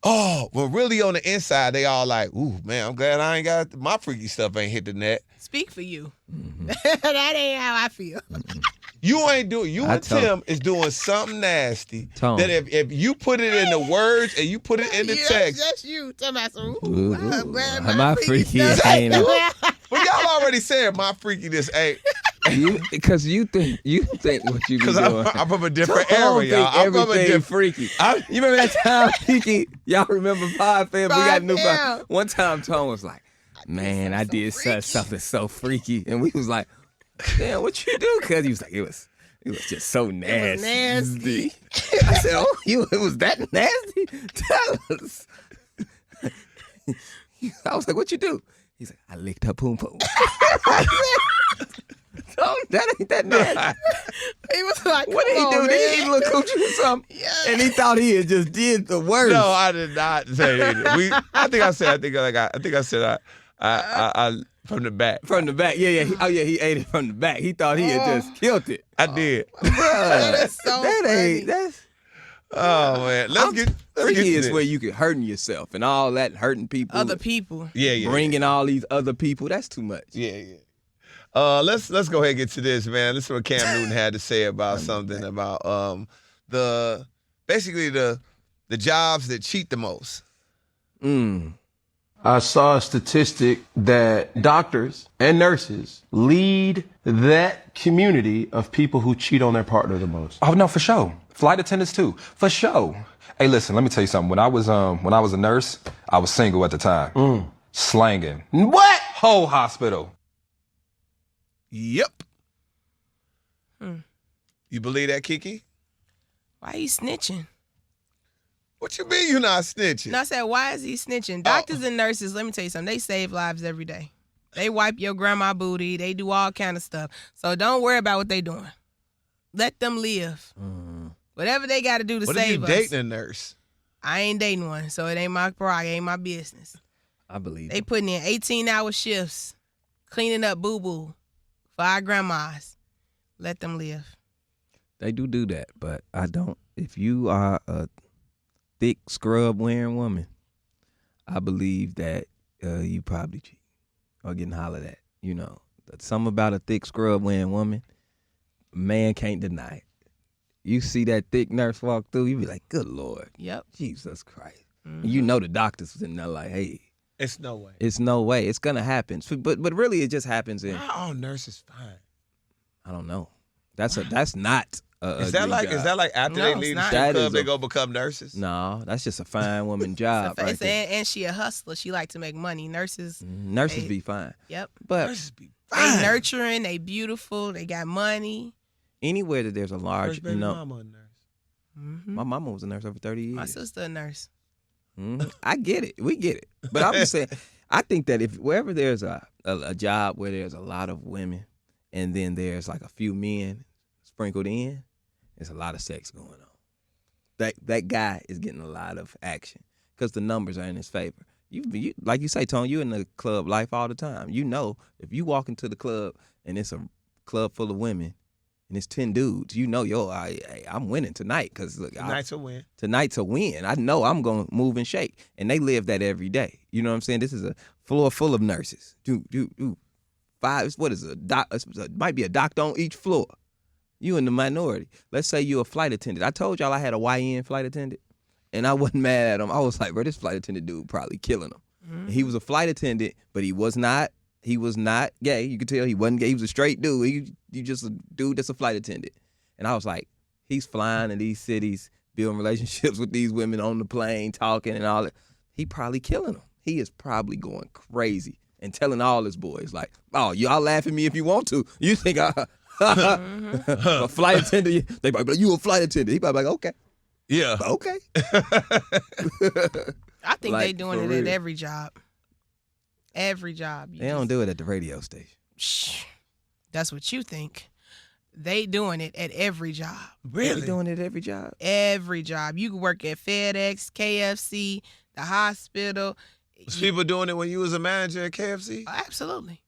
oh, well, really on the inside, they all like, ooh, man, I'm glad I ain't got, my freaky stuff ain't hit the net. Speak for you. Mm-hmm. That ain't how I feel. You ain't doing. You and Tim is doing something nasty. Tone. That if you put it in the words and you put it in the text, That's you. Tell me some. My freaky ain't. but y'all already said my freakiness ain't. Because you think what you be Because doing. I'm from a different Tone era, y'all. think I'm from a everything different. freaky. You remember that time, KeKe? Y'all remember Pod Fam? We got a new Pod pod. Fam. One time, Tone was like, "Man, I did something so freaky," and we was like, "Damn, what you do?" Because he was like, "It was just so nasty." nasty. I said, "Oh, it was that nasty? Tell us." I was like, "What you do?" He's like, "I licked her poom poom." Oh, that ain't that nasty. He was like, What did he do? Did he eat a little coochie or something? Yeah. And he thought he had just did the worst. No, I did not say it. I think I said I from the back. From the back. Yeah. He ate it from the back. He thought he had just killed it. I did. Bruh, That is so that ain't, funny. that's... Oh man, let's get Freaky to is this. where you get hurting yourself and all that, hurting people. Other people. Yeah. Bringing all these other people. That's too much. Yeah. Let's go ahead and get to this, man. This is what Cam Newton had to say about something about the jobs that cheat the most. I saw a statistic that doctors and nurses lead that community of people who cheat on their partner the most. Oh no, for sure. Flight attendants too, for sure. Hey, listen, let me tell you something. When I was a nurse, I was single at the time, slanging. What? Whole hospital. Yep. You believe that, KeKe? Why you snitching? What you mean you not snitching? No, I said, why is he snitching? Doctors and nurses, let me tell you something. They save lives every day. They wipe your grandma booty. They do all kind of stuff. So don't worry about what they doing. Let them live. Whatever they got to do to What if save you us. dating a nurse? I ain't dating one, so it ain't my prerogative, ain't my business. I believe They it. putting in 18-hour shifts, cleaning up boo-boo for our grandmas. Let them live. They do that, but I don't. If you are a thick scrub wearing woman, I believe that you probably cheat or getting hollered at. You know, something about a thick scrub wearing woman, man can't deny it. You see that thick nurse walk through, you be like, good Lord. Yep. Jesus Christ. And you know the doctors was in there like, hey, It's no way. it's no way. It's going to happen. But really it just happens in, Not all nurses fine. I don't know. That's not a Is that dream job. like after No, they it's leave the not. strip That club, is they a- go become nurses? No, that's just a fine woman job right there. And she a hustler. She like to make money. Nurses, Nurses be fine. yep. But Nurses be They fine. nurturing, they beautiful, they got money. anywhere that there's a large, First baby mama a nurse. Mm-hmm. my mama was a nurse over 30 years. My sister a nurse. I get it. We get it. But I'm just saying, I think that if wherever there's a job where there's a lot of women and then there's like a few men sprinkled in, there's a lot of sex going on. That guy is getting a lot of action because the numbers are in his favor. You like you say, Tony, you in the club life all the time. You know, if you walk into the club and it's a club full of women and it's 10 dudes, you know, I'm winning tonight because look, Tonight's a win. tonight's a win. I know I'm going to move and shake. And they live that every day. You know what I'm saying? This is a floor full of nurses. Five, what is it? It might be a doctor on each floor. You in the minority. Let's say you're a flight attendant. I told y'all I had a YN flight attendant, and I wasn't mad at him. I was like, bro, this flight attendant dude probably killing him. Mm-hmm. He was a flight attendant, but he was not gay. You could tell he wasn't gay. He was a straight dude. He just a dude that's a flight attendant. And I was like, he's flying in these cities building relationships with these women on the plane, talking and all that. He probably killing them. He is probably going crazy and telling all his boys, like, oh, y'all laugh at me if you want to. You think a flight attendant, they probably be like, you a flight attendant. He probably like, okay. Yeah. Okay. I think Like, they doing for it real. at every job. Every job. They don't do it at the radio station. Shh. That's what you think. They doing it at every job. They doing it at every job. Every job. You can work at FedEx, KFC, the hospital. Was people doing it when you was a manager at KFC? Absolutely.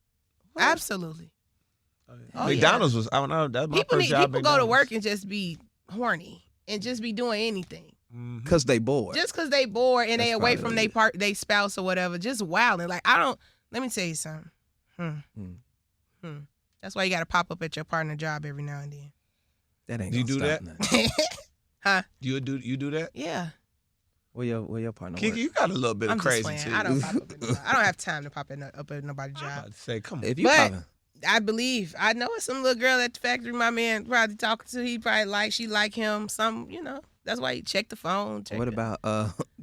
Absolutely. Oh, McDonald's was, I don't know, that's my People first job. people go to work and just be horny and just be doing anything. Because they bored. Just because they bored and they That's away probably from what they spouse or whatever, just wilding. Like, let me tell you something. That's why you got to pop up at your partner job every now and then. That ain't Do you gonna do stop that? nothing. Huh? You do that? Yeah. Where your partner KeKe, work? you got a little bit I'm of just crazy playing. too. I don't pop up at I don't have time to pop up at nobody's I'm job. about to say, come on. If you But popping, I believe, I know it's some little girl at the factory my man probably talking to. He probably she like him. That's why he checked the phone. what about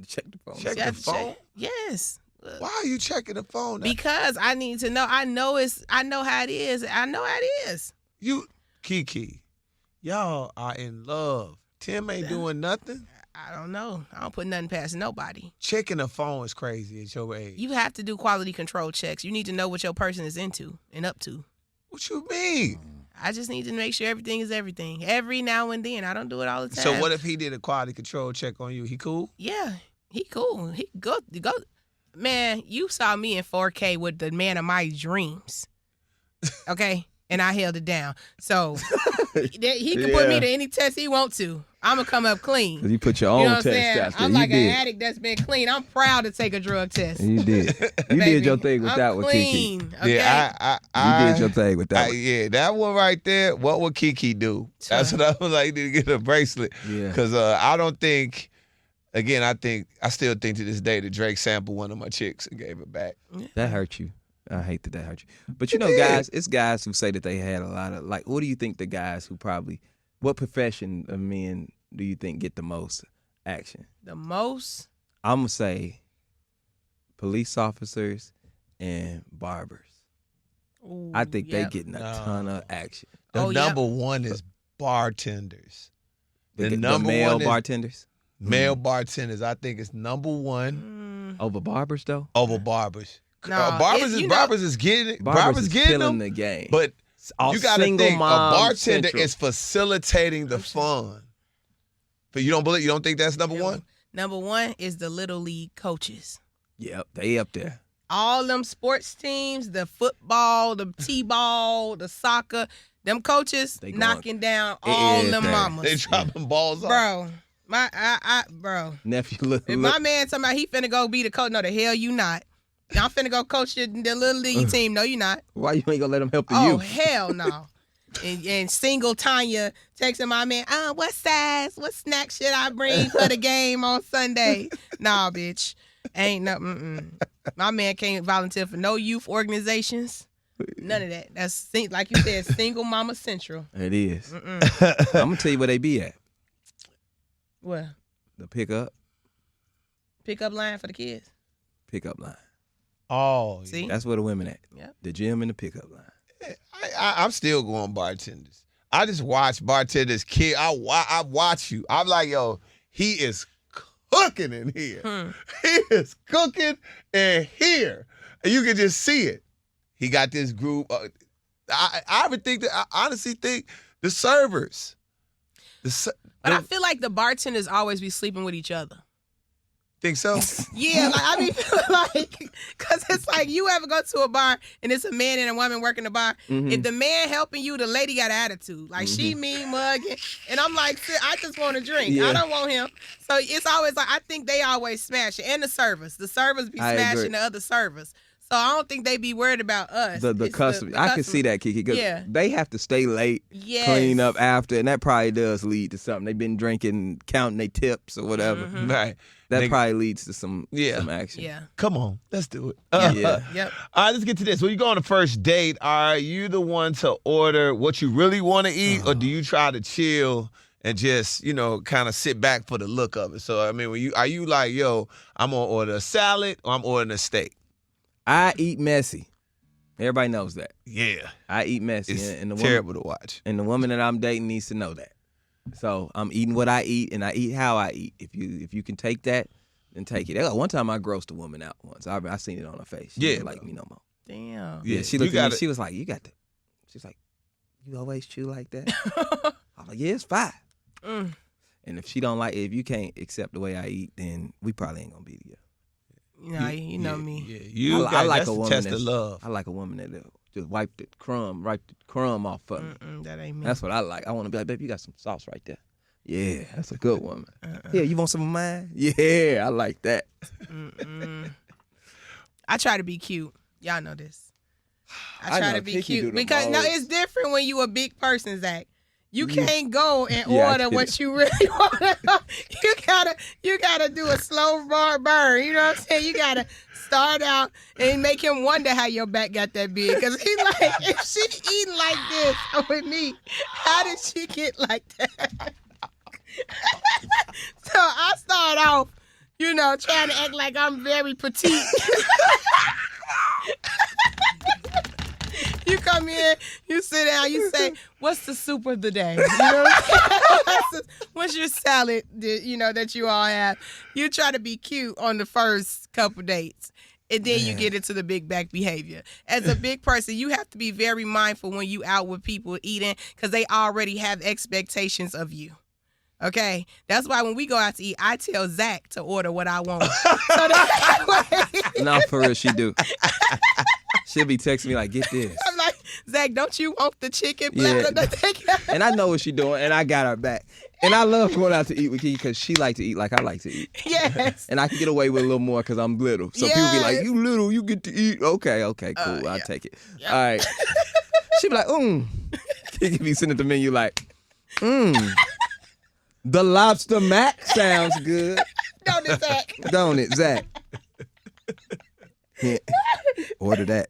check the phone? Check You have the to check. phone? Yes. Why are you checking the phone? Because I need to know. I know how it is. I know how it is. You, KeKe, y'all are in love. Tim ain't doing nothing. I don't know. I don't put nothing past nobody. Checking the phone is crazy at your age. You have to do quality control checks. You need to know what your person is into and up to. What you mean? I just need to make sure everything is everything. Every now and then. I don't do it all the time. So what if he did a quality control check on you? He cool? Yeah, he cool. He go. Man, you saw me in 4K with the man of my dreams. Okay? And I held it down. So he can put me to any test he want to. I'm going to come up clean. You put your You own know what I'm test saying? out there. I'm You like did. an addict that's been clean. I'm proud to take a drug test. You did. You Baby, did your thing with I'm that one, KeKe. clean, okay? Yeah, You did your thing with that one. Yeah, that one right there. What would KeKe do? That's what I was like to get a bracelet. Yeah. Because I don't think. Again, I still think to this day that Drake sampled one of my chicks and gave it back. That hurt you. I hate that hurt you. But you know, guys, it's guys who say that they had a lot of, like, what do you think the guys who what profession of men do you think get the most action? The most? I'm going to say police officers and barbers. Ooh, I think they yep. getting a ton of action. The yep. number one is bartenders. The number male one is bartenders male bartenders. I think it's number one over barbers, though. over barbers. No, barbers you know- barbers is getting it. Barbers is getting killing them. the game. But All you got to single think a mom bartender central. is facilitating the fun. But you don't think that's number one? Number one is the Little League coaches. Yep, they up there. All them sports teams, the football, the t-ball, the soccer, them coaches They going- knocking down all them Everything. mamas. They dropping balls off. Bro, bro. Nephew, If my man talking about he finna go be the coach, no, the hell you not. I'm finna go coach the Little League team. No, you not. why you ain't gonna let them help the Oh, youth? hell no. And single Tanya texting my man, what size, what snack should I bring for the game on Sunday? Nah, bitch. Ain't nothing. My man can't volunteer for no youth organizations. None of that. That's, like you said, single mama central. It is. I'm gonna tell you where they be at. What? The pickup Line for the kids. line. Oh, See? That's where the women at. Yep. The gym and the pickup line. I'm still going bartenders. I just watch bartenders kid. I watch you. I'm like, yo, he is cooking in here. He is cooking in here. And you can just see it. He got this group. I would think that, I honestly think the servers. But I feel like the bartenders always be sleeping with each other. Think so? Yeah, like I be feeling like, because it's like you ever go to a bar and it's a man and a woman working the bar. If the man helping you, the lady got an attitude. Like she mean mugging. And I'm like, I just want a drink. Yeah. I don't want him. So it's always like, I think they always smash it. And the servers. The servers be I agree. smashing the other servers. So I don't think they be worried about us. The It's customer. I can see that, KeKe, because Yeah. they have to stay late, Yes. clean up after, and that probably does lead to something. They've been drinking, counting their tips or whatever. Right. That Nigga, probably leads to some action. Yeah. come on, let's do it. Yeah. Yep. All right, let's get to this. When you go on a first date, are you the one to order what you really want to eat, or do you try to chill and just, kind of sit back for the look of it. So, I mean, are you like, yo, I'm going to order a salad or I'm ordering a steak? I eat messy. Everybody knows that. Yeah. I eat messy. It's and the terrible to watch. And the woman that I'm dating needs to know that. So I'm eating what I eat, and I eat how I eat. If you can take that, then take it. One time I grossed a woman out once. I seen it on her face. She didn't like me no more. Damn. Yeah, she looked at me. She was like, "You got to." She's like, "You always chew like that?" I'm like, "Yeah, it's fine." And if you can't accept the way I eat, then we probably ain't gonna be together. You know me. Yeah, I like a woman test of love. I like a woman that just wipe the crumb off for me. That ain't me. That's what I like. I want to be like, babe, you got some sauce right there. Yeah, that's a good woman. Yeah, you want some of mine? Yeah, I like that. I try to be cute. Y'all know this. I try know to be KeKe cute do the because most. it's different when you a big person, Zach. You can't go and order what you really want. You gotta do a slow burn. You know what I'm saying? You gotta start out and make him wonder how your back got that big. Cause he's like, if she eating like this with me, how did she get like that? So I start off, trying to act like I'm very petite. You come in, you sit down, you say, "What's the soup of the day?" You know what I'm saying? What's your salad? That you all have. You try to be cute on the first couple dates, and then you get into the big back behavior. As a big person, you have to be very mindful when you out with people eating, because they already have expectations of you. Okay, that's why when we go out to eat, I tell Zach to order what I want. So that way, No, for real, she do. She'll be texting me like, "Get this." I'm like, "Zach, don't you want the chicken platter?" Yeah. And I know what she's doing, and I got her back. And I love going out to eat with KeKe because she like to eat like I like to eat. Yes. And I can get away with a little more because I'm little. So people be like, "You little, you get to eat." Okay, cool, I'll take it. All right. She be like, KeKe be sitting at the menu like, the lobster mac sounds good. Don't it, Zach? Don't it, Zach? Yeah. Order that.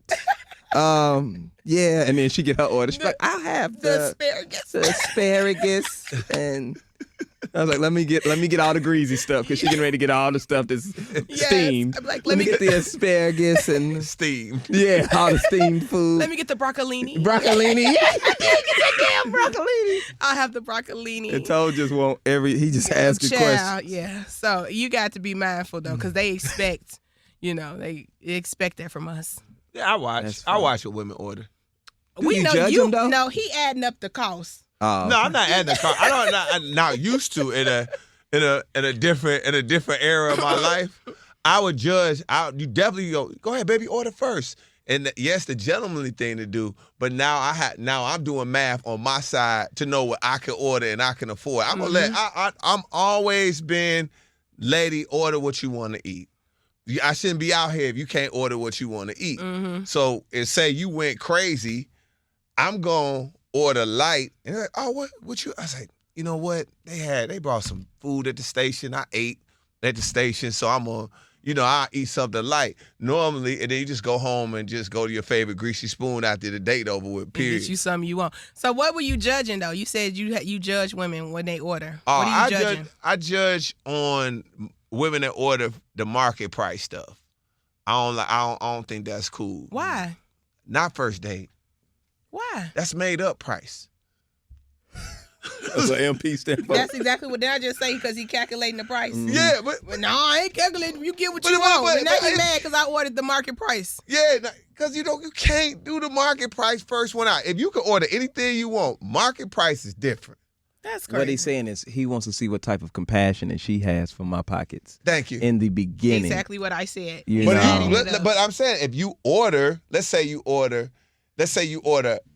Yeah, and then she get her order. She's like, "I'll have The asparagus." And I was like, let me get all the greasy stuff, because she getting ready to get all the stuff that's steamed. I'm like, let me get the asparagus and Steam. yeah, all the steamed food. Let me get the broccolini. Broccolini. Yeah, get that damn broccolini. I'll have the broccolini. And Toe just want he just asking questions. Yeah. So you got to be mindful though, because they expect, they expect that from us. Yeah, I watch what women order. We you know judge you. them, though? No, he adding up the cost. No, I'm not adding the car. I'm not used to in a different era of my life. I would judge. You definitely go ahead, baby, order first. And yes, the gentlemanly thing to do. But now I'm doing math on my side to know what I can order and I can afford. I'm gonna I'm always been, lady, order what you want to eat. I shouldn't be out here if you can't order what you want to eat. Mm-hmm. So if say you went crazy, I'm gonna order light. And they're like, "Oh, what you?" I was like, "You know what? They brought some food at the station. I ate at the station, so I'm gonna, I'll eat something light normally, and then you just go home and just go to your favorite greasy spoon after the date over with. Period. Get you something you want. So what were you judging though? You said you judge women when they order. Oh, What are you judging? I judge on women that order the market price stuff. I don't think that's cool. Why? Not first date. Why? That's made up price. That's what MP stand for. That's exactly what I just say, because he calculating the price. Yeah, but No, I ain't calculating. You get what you want. And now you mad because I ordered the market price. yeah, because you can't do the market price first one out. If you can order anything you want, market price is different. That's crazy. What he's saying is he wants to see what type of compassion that she has for my pockets. Thank you. In the beginning. Exactly what I said. You But, know. but I'm saying, if you order, let's say you order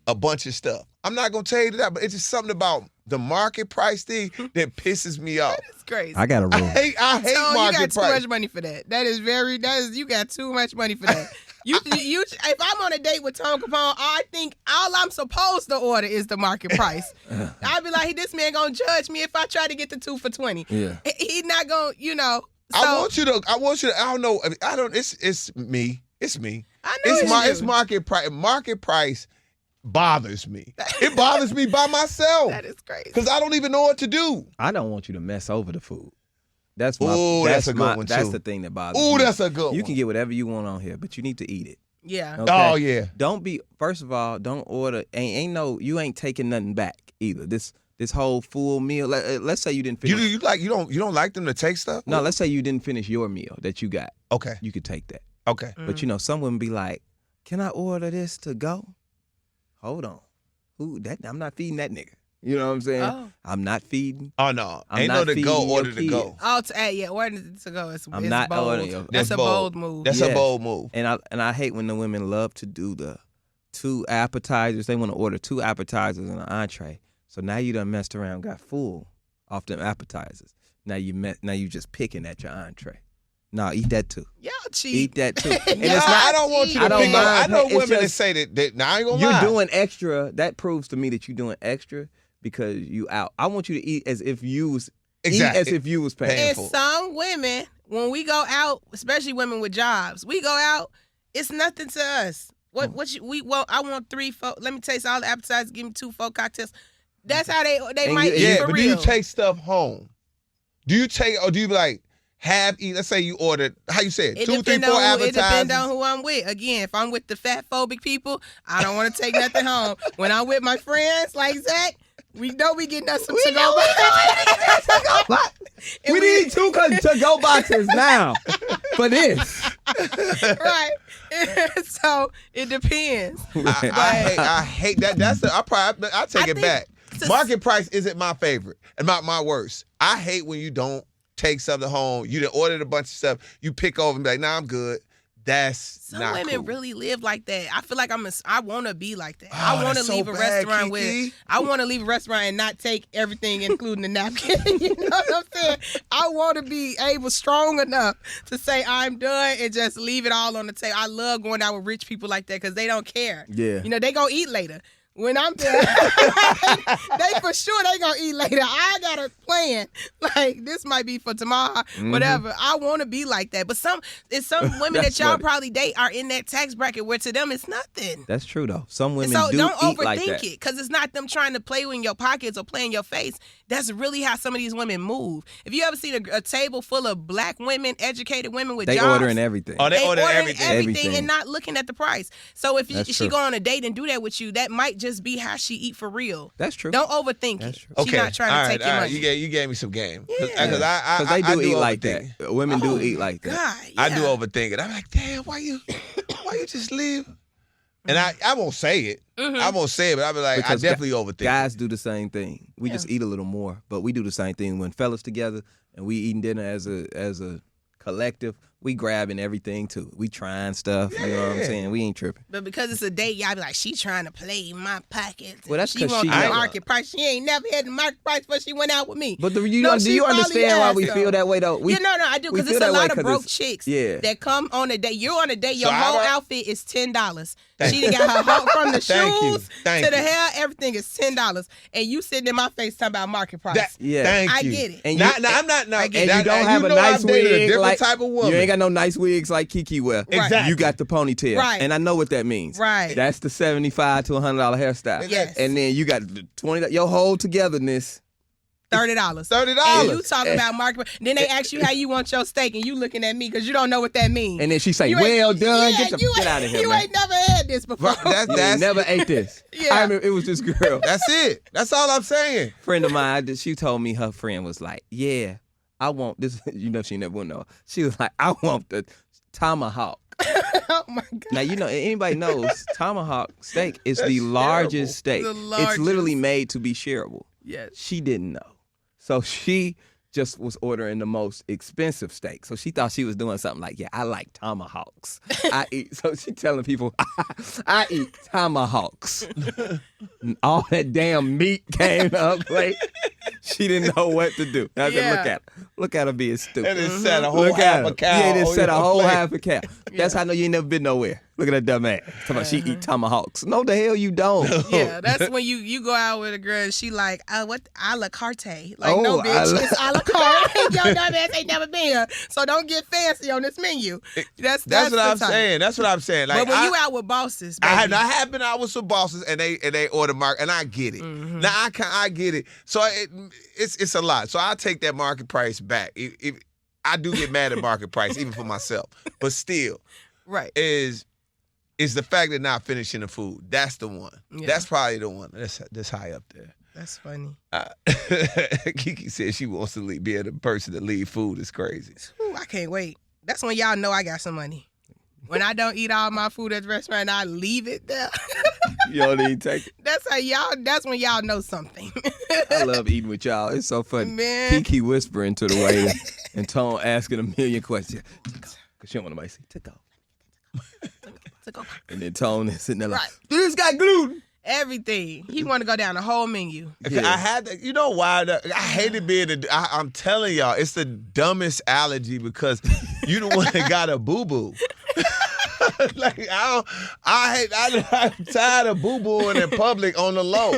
a bunch of stuff. I'm not gonna tell you that, but it's just something about the market price thing that pisses me off. It's crazy. I got a rule. I hate So market you got too price. much money for that. You got too much money for that. You if I'm on a date with Tom Kapone, I think all I'm supposed to order is the market price. I'd be like, this man gonna judge me if I try to get the 2 for $20. Yeah. He not gonna, So, I want you to. I don't know. It's me. It's me. I know It's you. market price. Market price bothers me. It bothers me by myself. That is crazy. Because I don't even know what to do. I don't want you to mess over the food. That's my. Ooh, that's a good one, That's too. the thing that bothers me. Ooh, that's a good one. You can get whatever you want on here, but you need to eat it. Yeah. Okay? Oh, yeah. Don't be. First of all, don't order. You ain't taking nothing back either. This whole full meal. Let's say you didn't finish. You don't like them to take stuff? No, let's say you didn't finish your meal that you got. Okay. You could take that. Okay. But some women be like, "Can I order this to go?" Hold on. I'm not feeding that nigga. You know what I'm saying? Oh. I'm not feeding. Oh, no. I'm Ain't no not to go, feeding order your to go. Oh, order to go. It's not bold. ordering your- That's a bold move. That's a bold move. And I hate when the women love to do the 2 appetizers. They want to order 2 appetizers and an entree. So now you done messed around, got full off them appetizers. Now you just picking at your entree. No, eat that too. Y'all cheap. Eat that too. And Y'all I don't want you to I don't pick up. I mind. know It's women that just- say that. Now I ain't gonna You're lie. doing extra. That proves to me that you're doing extra because you out. I want you to eat as if you was Exactly. eat as if you was paying And for it. some women, when we go out, especially women with jobs, we go out, it's nothing to us. I want 3, 4. Let me taste all the appetizers. Give me 2, 4 cocktails. That's how they And might eat Yeah, for but real. do you take stuff home? Do you take, or do you like half eat? Let's say you ordered, how you say it? 2, 3, 4 It depends appetizers. on who I'm with. Again, if I'm with the fat phobic people, I don't want to take nothing home. When I'm with my friends like Zach, we know we getting us some to-go boxes. We need 2 to-go boxes now for this. Right. So it depends. I hate that. I'll take I it think back. to- Market price isn't my favorite and not my worst. I hate when you don't take something home. You done ordered a bunch of stuff. You pick over and be like, nah, I'm good. That's Some not women cool. really live like that. I feel like I want to be like that. Oh, I want to that's so leave a bad, restaurant KeKe. with. I want to leave a restaurant and not take everything, including the napkin. You know what I'm saying? I want to be strong enough to say I'm done and just leave it all on the table. I love going out with rich people like that because they don't care. Yeah. You know, they gonna eat later. When I'm done, they for sure they gonna eat later. I got a plan. Like this might be for tomorrow, whatever. I want to be like that. But some women that That's y'all funny. probably date are in that tax bracket where to them it's nothing. That's true though. Some women So do don't eat overthink like that. it, because it's not them trying to play in your pockets or play in your face. That's really how some of these women move. If you ever seen a table full of black women, educated women with They jobs, ordering everything. Oh, they they order ordering everything. Everything. and not looking at the price. So if That's she true. go on a date and do that with you, that might just be how she eat for real. That's true. Don't overthink That's it. true. She's not trying to take your money. You gave me some game. Yeah. Because I Because they do eat overthink like that. it. Women Oh, do eat like that. God, I do yeah. overthink it. I'm like, damn, why you just leave? And I won't say it. I won't say it, but I'll be like, Because I definitely overthink Guys do the same thing. We Yeah. just eat a little more, but we do the same thing when fellas together and we eating dinner as a collective. We grabbing everything too. We trying stuff. You know what I'm Yeah. saying? We ain't tripping. But because it's a date, y'all be like, she trying to play in my pockets. Well, that's she 'cause want she the never- market price. She ain't never had the market price before she went out with me. But do No, you she probably understand why we has, feel though. that way though? No, I do, we because feel it's a that way lot of 'cause broke it's- chicks yeah. that come on a date. You're on a date. Your So whole I- outfit is $10. Thank She done got her whole, from the Thank you. shoes Thank to the you. hair. Everything is $10, and you sitting in my face talking about market price. Yeah. Thank I you. get it. And Now, I'm not. No, I get it. And you don't have a know nice I've dated wig a different like type of woman. You ain't got no nice wigs like KeKe wear. Right. Exactly. You got the ponytail. Right. And I know what that means. Right. That's the $75 to $100 hairstyle. Yes. And then you got the $20. Your whole togetherness. $30. $30. And you talking about market price. Then they ask you how you want your steak, and you looking at me because you don't know what that means. And then she say, You ain't- "Well done. Yeah, Get you out of here, You man." ain't never had this before. Right, You ain't never ate this. Yeah. I remember it was this girl. That's it. That's all I'm saying. Friend of mine, she told me her friend was like, "Yeah, I want this." You know, she never would know. She was like, "I want the tomahawk." Oh my God. Now you know anybody knows tomahawk steak is the largest steak. The It's literally largest. made to be shareable. Yes. She didn't know, so she just was ordering the most expensive steak. So she thought she was doing something like, "Yeah, I like tomahawks. I eat." So she telling people, "I eat tomahawks." And all that damn meat came up. Like She didn't know what to do. I said, Yeah. look at her being stupid. And it set a whole Look half at a her. cow. Yeah, it on set a your whole plate. half a cow. That's how I know you ain't never been nowhere. Look at that dumb ass. Talking about she eat tomahawks. No, the hell you don't. Yeah, that's when you go out with a girl and she like, what a la carte. Like, Oh, no, a bitch, la- it's a la carte. Your dumb ass ain't never been here. So don't get fancy on this menu. That's That's what the I'm type. saying. That's what I'm saying. Like, But when you out with bosses, I baby, have been out with some bosses and they order market and I get it. Mm-hmm. Now I get it. So it's a lot. So I take that market price back. If I do get mad at market price even for myself, but still, right. is the fact of not finishing the food. That's the one. Yeah. That's probably the one. That's high up there. That's funny. KeKe said she wants to be the person to leave food. Is crazy. Ooh, I can't wait. That's when y'all know I got some money. When I don't eat all my food at the restaurant and I leave it there. You don't even take it. That's when y'all know something. I love eating with y'all. It's so funny. Man. KeKe whispering to the waiter and Tone asking a million questions. Because she don't want nobody to say, to go. And then Tone is sitting there like, Right. do this got gluten? Everything. He want to go down the whole menu. Yeah. I had to, you know why? I hated being I'm telling y'all, it's the dumbest allergy because you the one that got a boo-boo. Like, I'm tired of boo-booing in public on the low.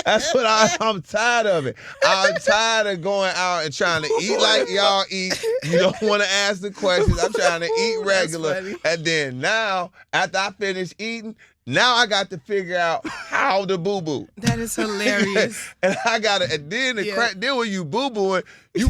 That's what I'm tired of it. I'm tired of going out and trying to eat like y'all eat. You don't want to ask the questions. I'm trying to eat regular. funny. And then now, after I finish eating, now I got to figure out how to boo-boo. That is hilarious. And I gotta, and then the Yeah. crack, then when you boo-booing,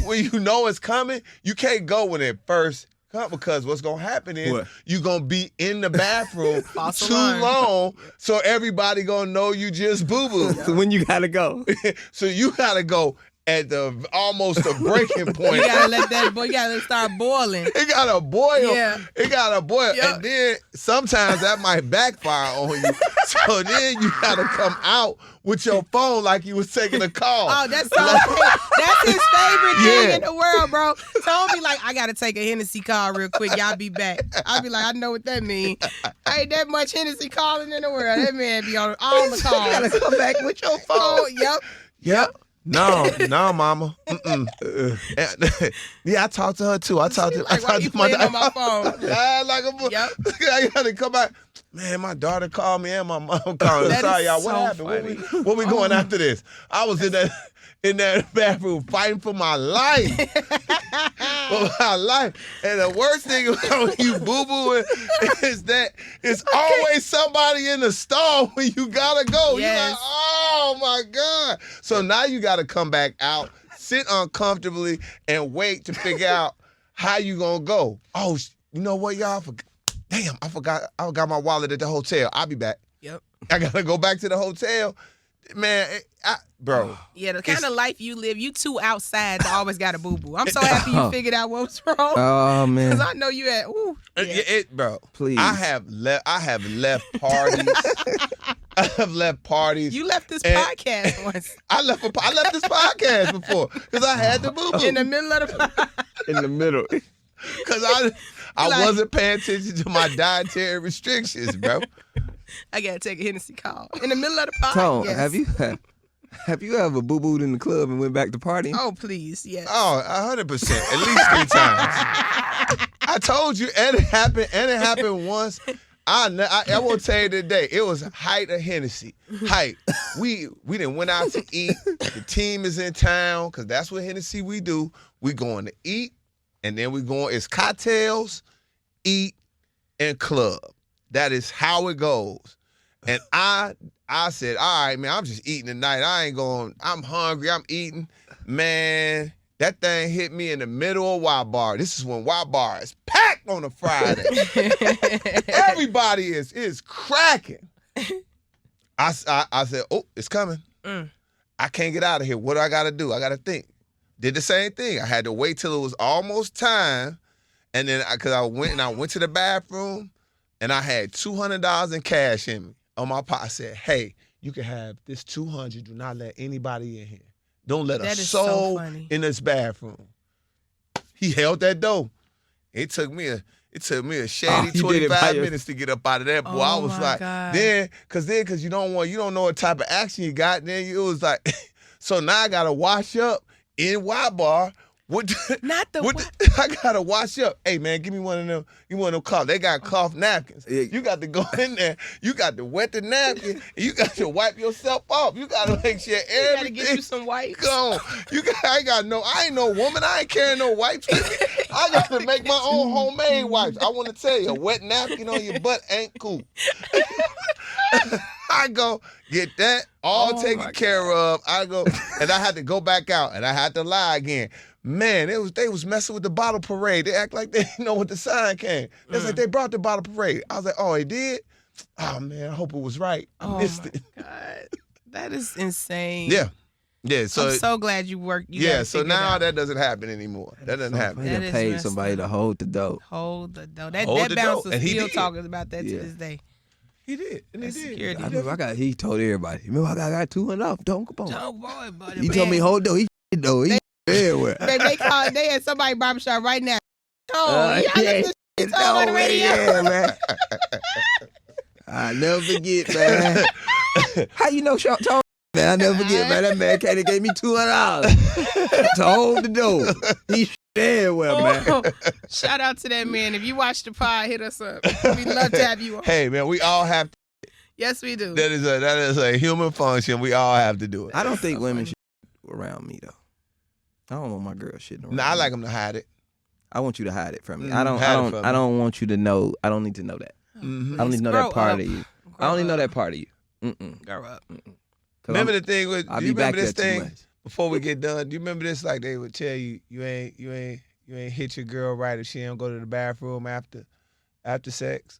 when you know it's coming, you can't go when it first come because what's gonna happen is What? you gonna be in the bathroom False too alarm. long, so everybody gonna know you just boo-booed. So when you gotta go? So you gotta go at almost the breaking point. You gotta let that boy. You gotta let it start boiling. It got to boil. Yeah. It got to boil. Yep. And then sometimes that might backfire on you. So then you got to come out with your phone like you was taking a call. Oh, that's his favorite thing Yeah. in the world, bro. Tone be like, I gotta take a Hennessy call real quick. Y'all be back. I be like, I know what that mean. Ain't that much Hennessy calling in the world. That man be on all the calls. You gotta come back with your phone. Oh, yep. Yep. No, mama. Mm-mm. Yeah, I talked to her too. I talked to Like, why you playing on my phone? Like Yep. I gotta come back. Man, my daughter called me and my mom called me. That Sorry, is y'all. What so happened? funny. What we going after this? I was in that bathroom fighting for my life. For my life. And the worst thing about when you boo-booing is that it's always somebody in the stall when you gotta go. Yes. You're like, oh my God. So now you gotta come back out, sit uncomfortably, and wait to figure out how you gonna go. Oh, you know what, y'all? Damn, I forgot my wallet at the hotel. I'll be back. Yep. I gotta go back to the hotel. Man, bro. Yeah, the kind of life you live, you too outside to always got a boo-boo. I'm so happy you figured out what was wrong. Oh, man. Because I know you had, ooh. Yeah. Bro. Please. I have left parties. I have left parties. You left this And- podcast once. I left this podcast before because I had the boo-boo. In the middle of the In the middle. Because I like- wasn't paying attention to my dietary restrictions, bro. I gotta take a Hennessy call. In the middle of the podcast. Tone, Yes. have you ever boo-booed in the club and went back to party? Oh, please, yes. Oh, 100%. At least 3 times. I told you, and it happened once. I will tell you today, it was height of Hennessy. Height. We done went out to eat. The team is in town, because that's what Hennessy we do. We going to eat, and then it's cocktails, eat, and club. That is how it goes. And I said, all right, man, I'm just eating tonight. I'm hungry, I'm eating. Man, that thing hit me in the middle of Y Bar. This is when Y Bar is packed on a Friday. Everybody is cracking. I said, oh, it's coming. I can't get out of here. What do I got to do? I got to think. Did the same thing. I had to wait till it was almost time. And then, because I went to the bathroom, and I had $200 in cash in me on my pocket. I said, hey, you can have this $200. Do not let anybody in here. Don't let a That is so soul funny. in this bathroom. He held that door. It took me a shady you did it by 25 your- minutes to get up out of that. Boy, Oh, I was my like, God. because you don't know what type of action you got. Then it was like, So now I gotta wash up in Y-Bar. I gotta wash up. Hey man, give me one of them. You want them cloth? They got cloth napkins. You got to go in there. You got to wet the napkin. And you got to wipe yourself off. You got to make sure everything. You gotta get you some wipes. Go. I ain't no woman. I ain't carrying no wipes. I got to make my own homemade wipes. I want to tell you, a wet napkin on your butt ain't cool. I go get that all taken care of. I go and I had to go back out and I had to lie again. Man, they was messing with the bottle parade. They act like they didn't know what the sign came. It's like they brought the bottle parade. I was like, oh, they did? Oh man, I hope it was right. I missed it. God, that is insane. Yeah. Yeah. So I'm so glad you worked. So now that doesn't happen anymore. That doesn't happen. They done paid somebody to hold the dough. Hold the dough. That bouncer still talking about that to this day. He did. And he did. Security. I remember he told everybody. Remember, I got 200 off. Don't Kapone. Don't worry about it. He told me hold though. He though. He everywhere. They had somebody barbershop right now. Oh, it's on the radio. Yeah, man. I never forget, man. How you know Sean told me, man? I never forget, man. That man came and gave me $200 to hold the door. He everywhere, man. Shout out to that man. If you watch the pod, hit us up. We'd love to have you on. Hey, man, we all have to. Yes, we do. That is a human function. We all have to do it. I don't think women should around me, though. I don't want my girl shitting around. No, I like them to hide it. I want you to hide it from me. I don't want you to know. I don't need to know that. Mm-hmm. I don't need to know that part of you. I don't need to know that part of you. Grow up. Remember the thing with I'll do you be remember back this there too thing much. before we get done? Do you remember this? Like they would tell you ain't hit your girl right if she don't go to the bathroom after sex.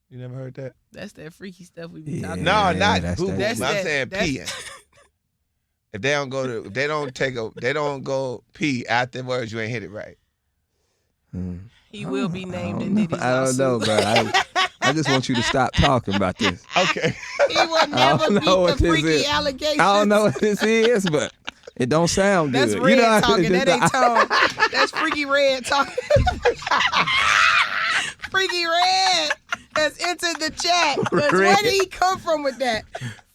You never heard that? That's that freaky stuff we be talking No, about. not boo boo. I'm saying peeing. If they don't go pee afterwards, you ain't hit it right. He will be named in Diddy's I don't know, bro. I just want you to stop talking about this. Okay. He will never beat the freaky allegations. I don't know what this is, but it don't sound good. That's red talking. That ain't tone. That's freaky red talking. Freaky red has entered the chat. Where did he come from with that?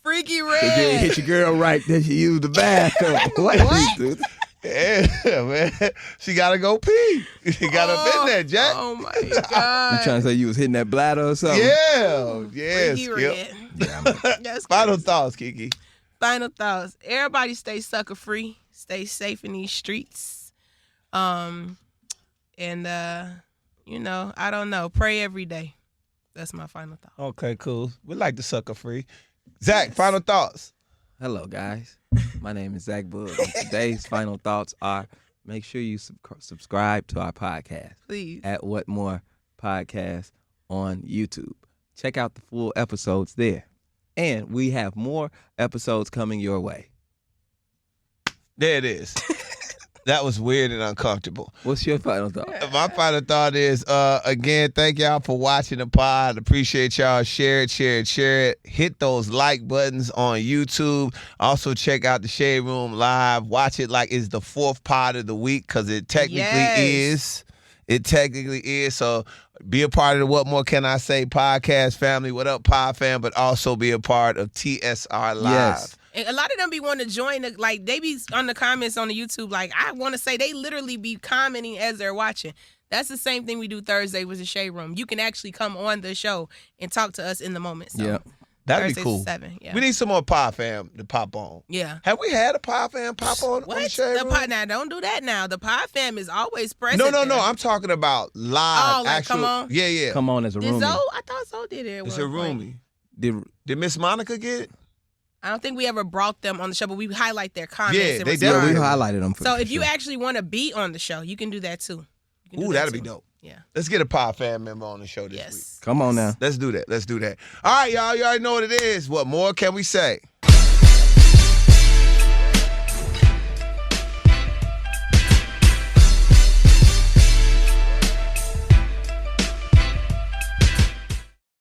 Freaky red. If you ain't hit your girl right, then she used the bathroom. What? Dude? Yeah, man. She gotta go pee. She got up in there, Jack. Oh my God. You trying to say you was hitting that bladder or something? Yeah, Freaky Skip. red. That's Final crazy. thoughts, KeKe. Final thoughts. Everybody stay sucker free. Stay safe in these streets. I don't know. Pray every day. That's my final thought. Okay, cool. We like the sucker free. Zach, final thoughts. Hello, guys. My name is Zach Boog. And today's final thoughts are: make sure you subscribe to our podcast. Please. At What More Podcast on YouTube. Check out the full episodes there. And we have more episodes coming your way. There it is. That was weird and uncomfortable. What's your final thought? My final thought is, again, thank y'all for watching the pod. Appreciate y'all. Share it. Hit those like buttons on YouTube. Also, check out the Shade Room Live. Watch it like it's the fourth pod of the week because it technically is. It technically is. So be a part of the What More Can I Say podcast family. What up, pod fam? But also be a part of TSR Live. Yes. And a lot of them be wanting to join, like, they be on the comments on the YouTube, like, I want to say they literally be commenting as they're watching. That's the same thing we do Thursday with the Shade Room. You can actually come on the show and talk to us in the moment. So Yeah. That'd be Thursdays cool. at 7, yeah. We need some more pod fam to pop on. Yeah. Have we had a pod fam pop on the Shade Room? Now, don't do that now. The pod fam is always present. No. there. I'm talking about live. Oh, like, actual, come on? Yeah. Come on as a Did roomie. Zoe? I thought Zoe did it. It's a roomie. Did Miss Monica get it? I don't think we ever brought them on the show, but we highlight their comments. Yeah, and they respond. definitely- we highlighted them. So if you actually want to be on the show, you can do that too. You can do Ooh, that that'd be too. dope. Yeah. Let's get a pod fam member on the show this week. Yes. Come on now. Let's do that. All right, y'all. You already know what it is. What more can we say?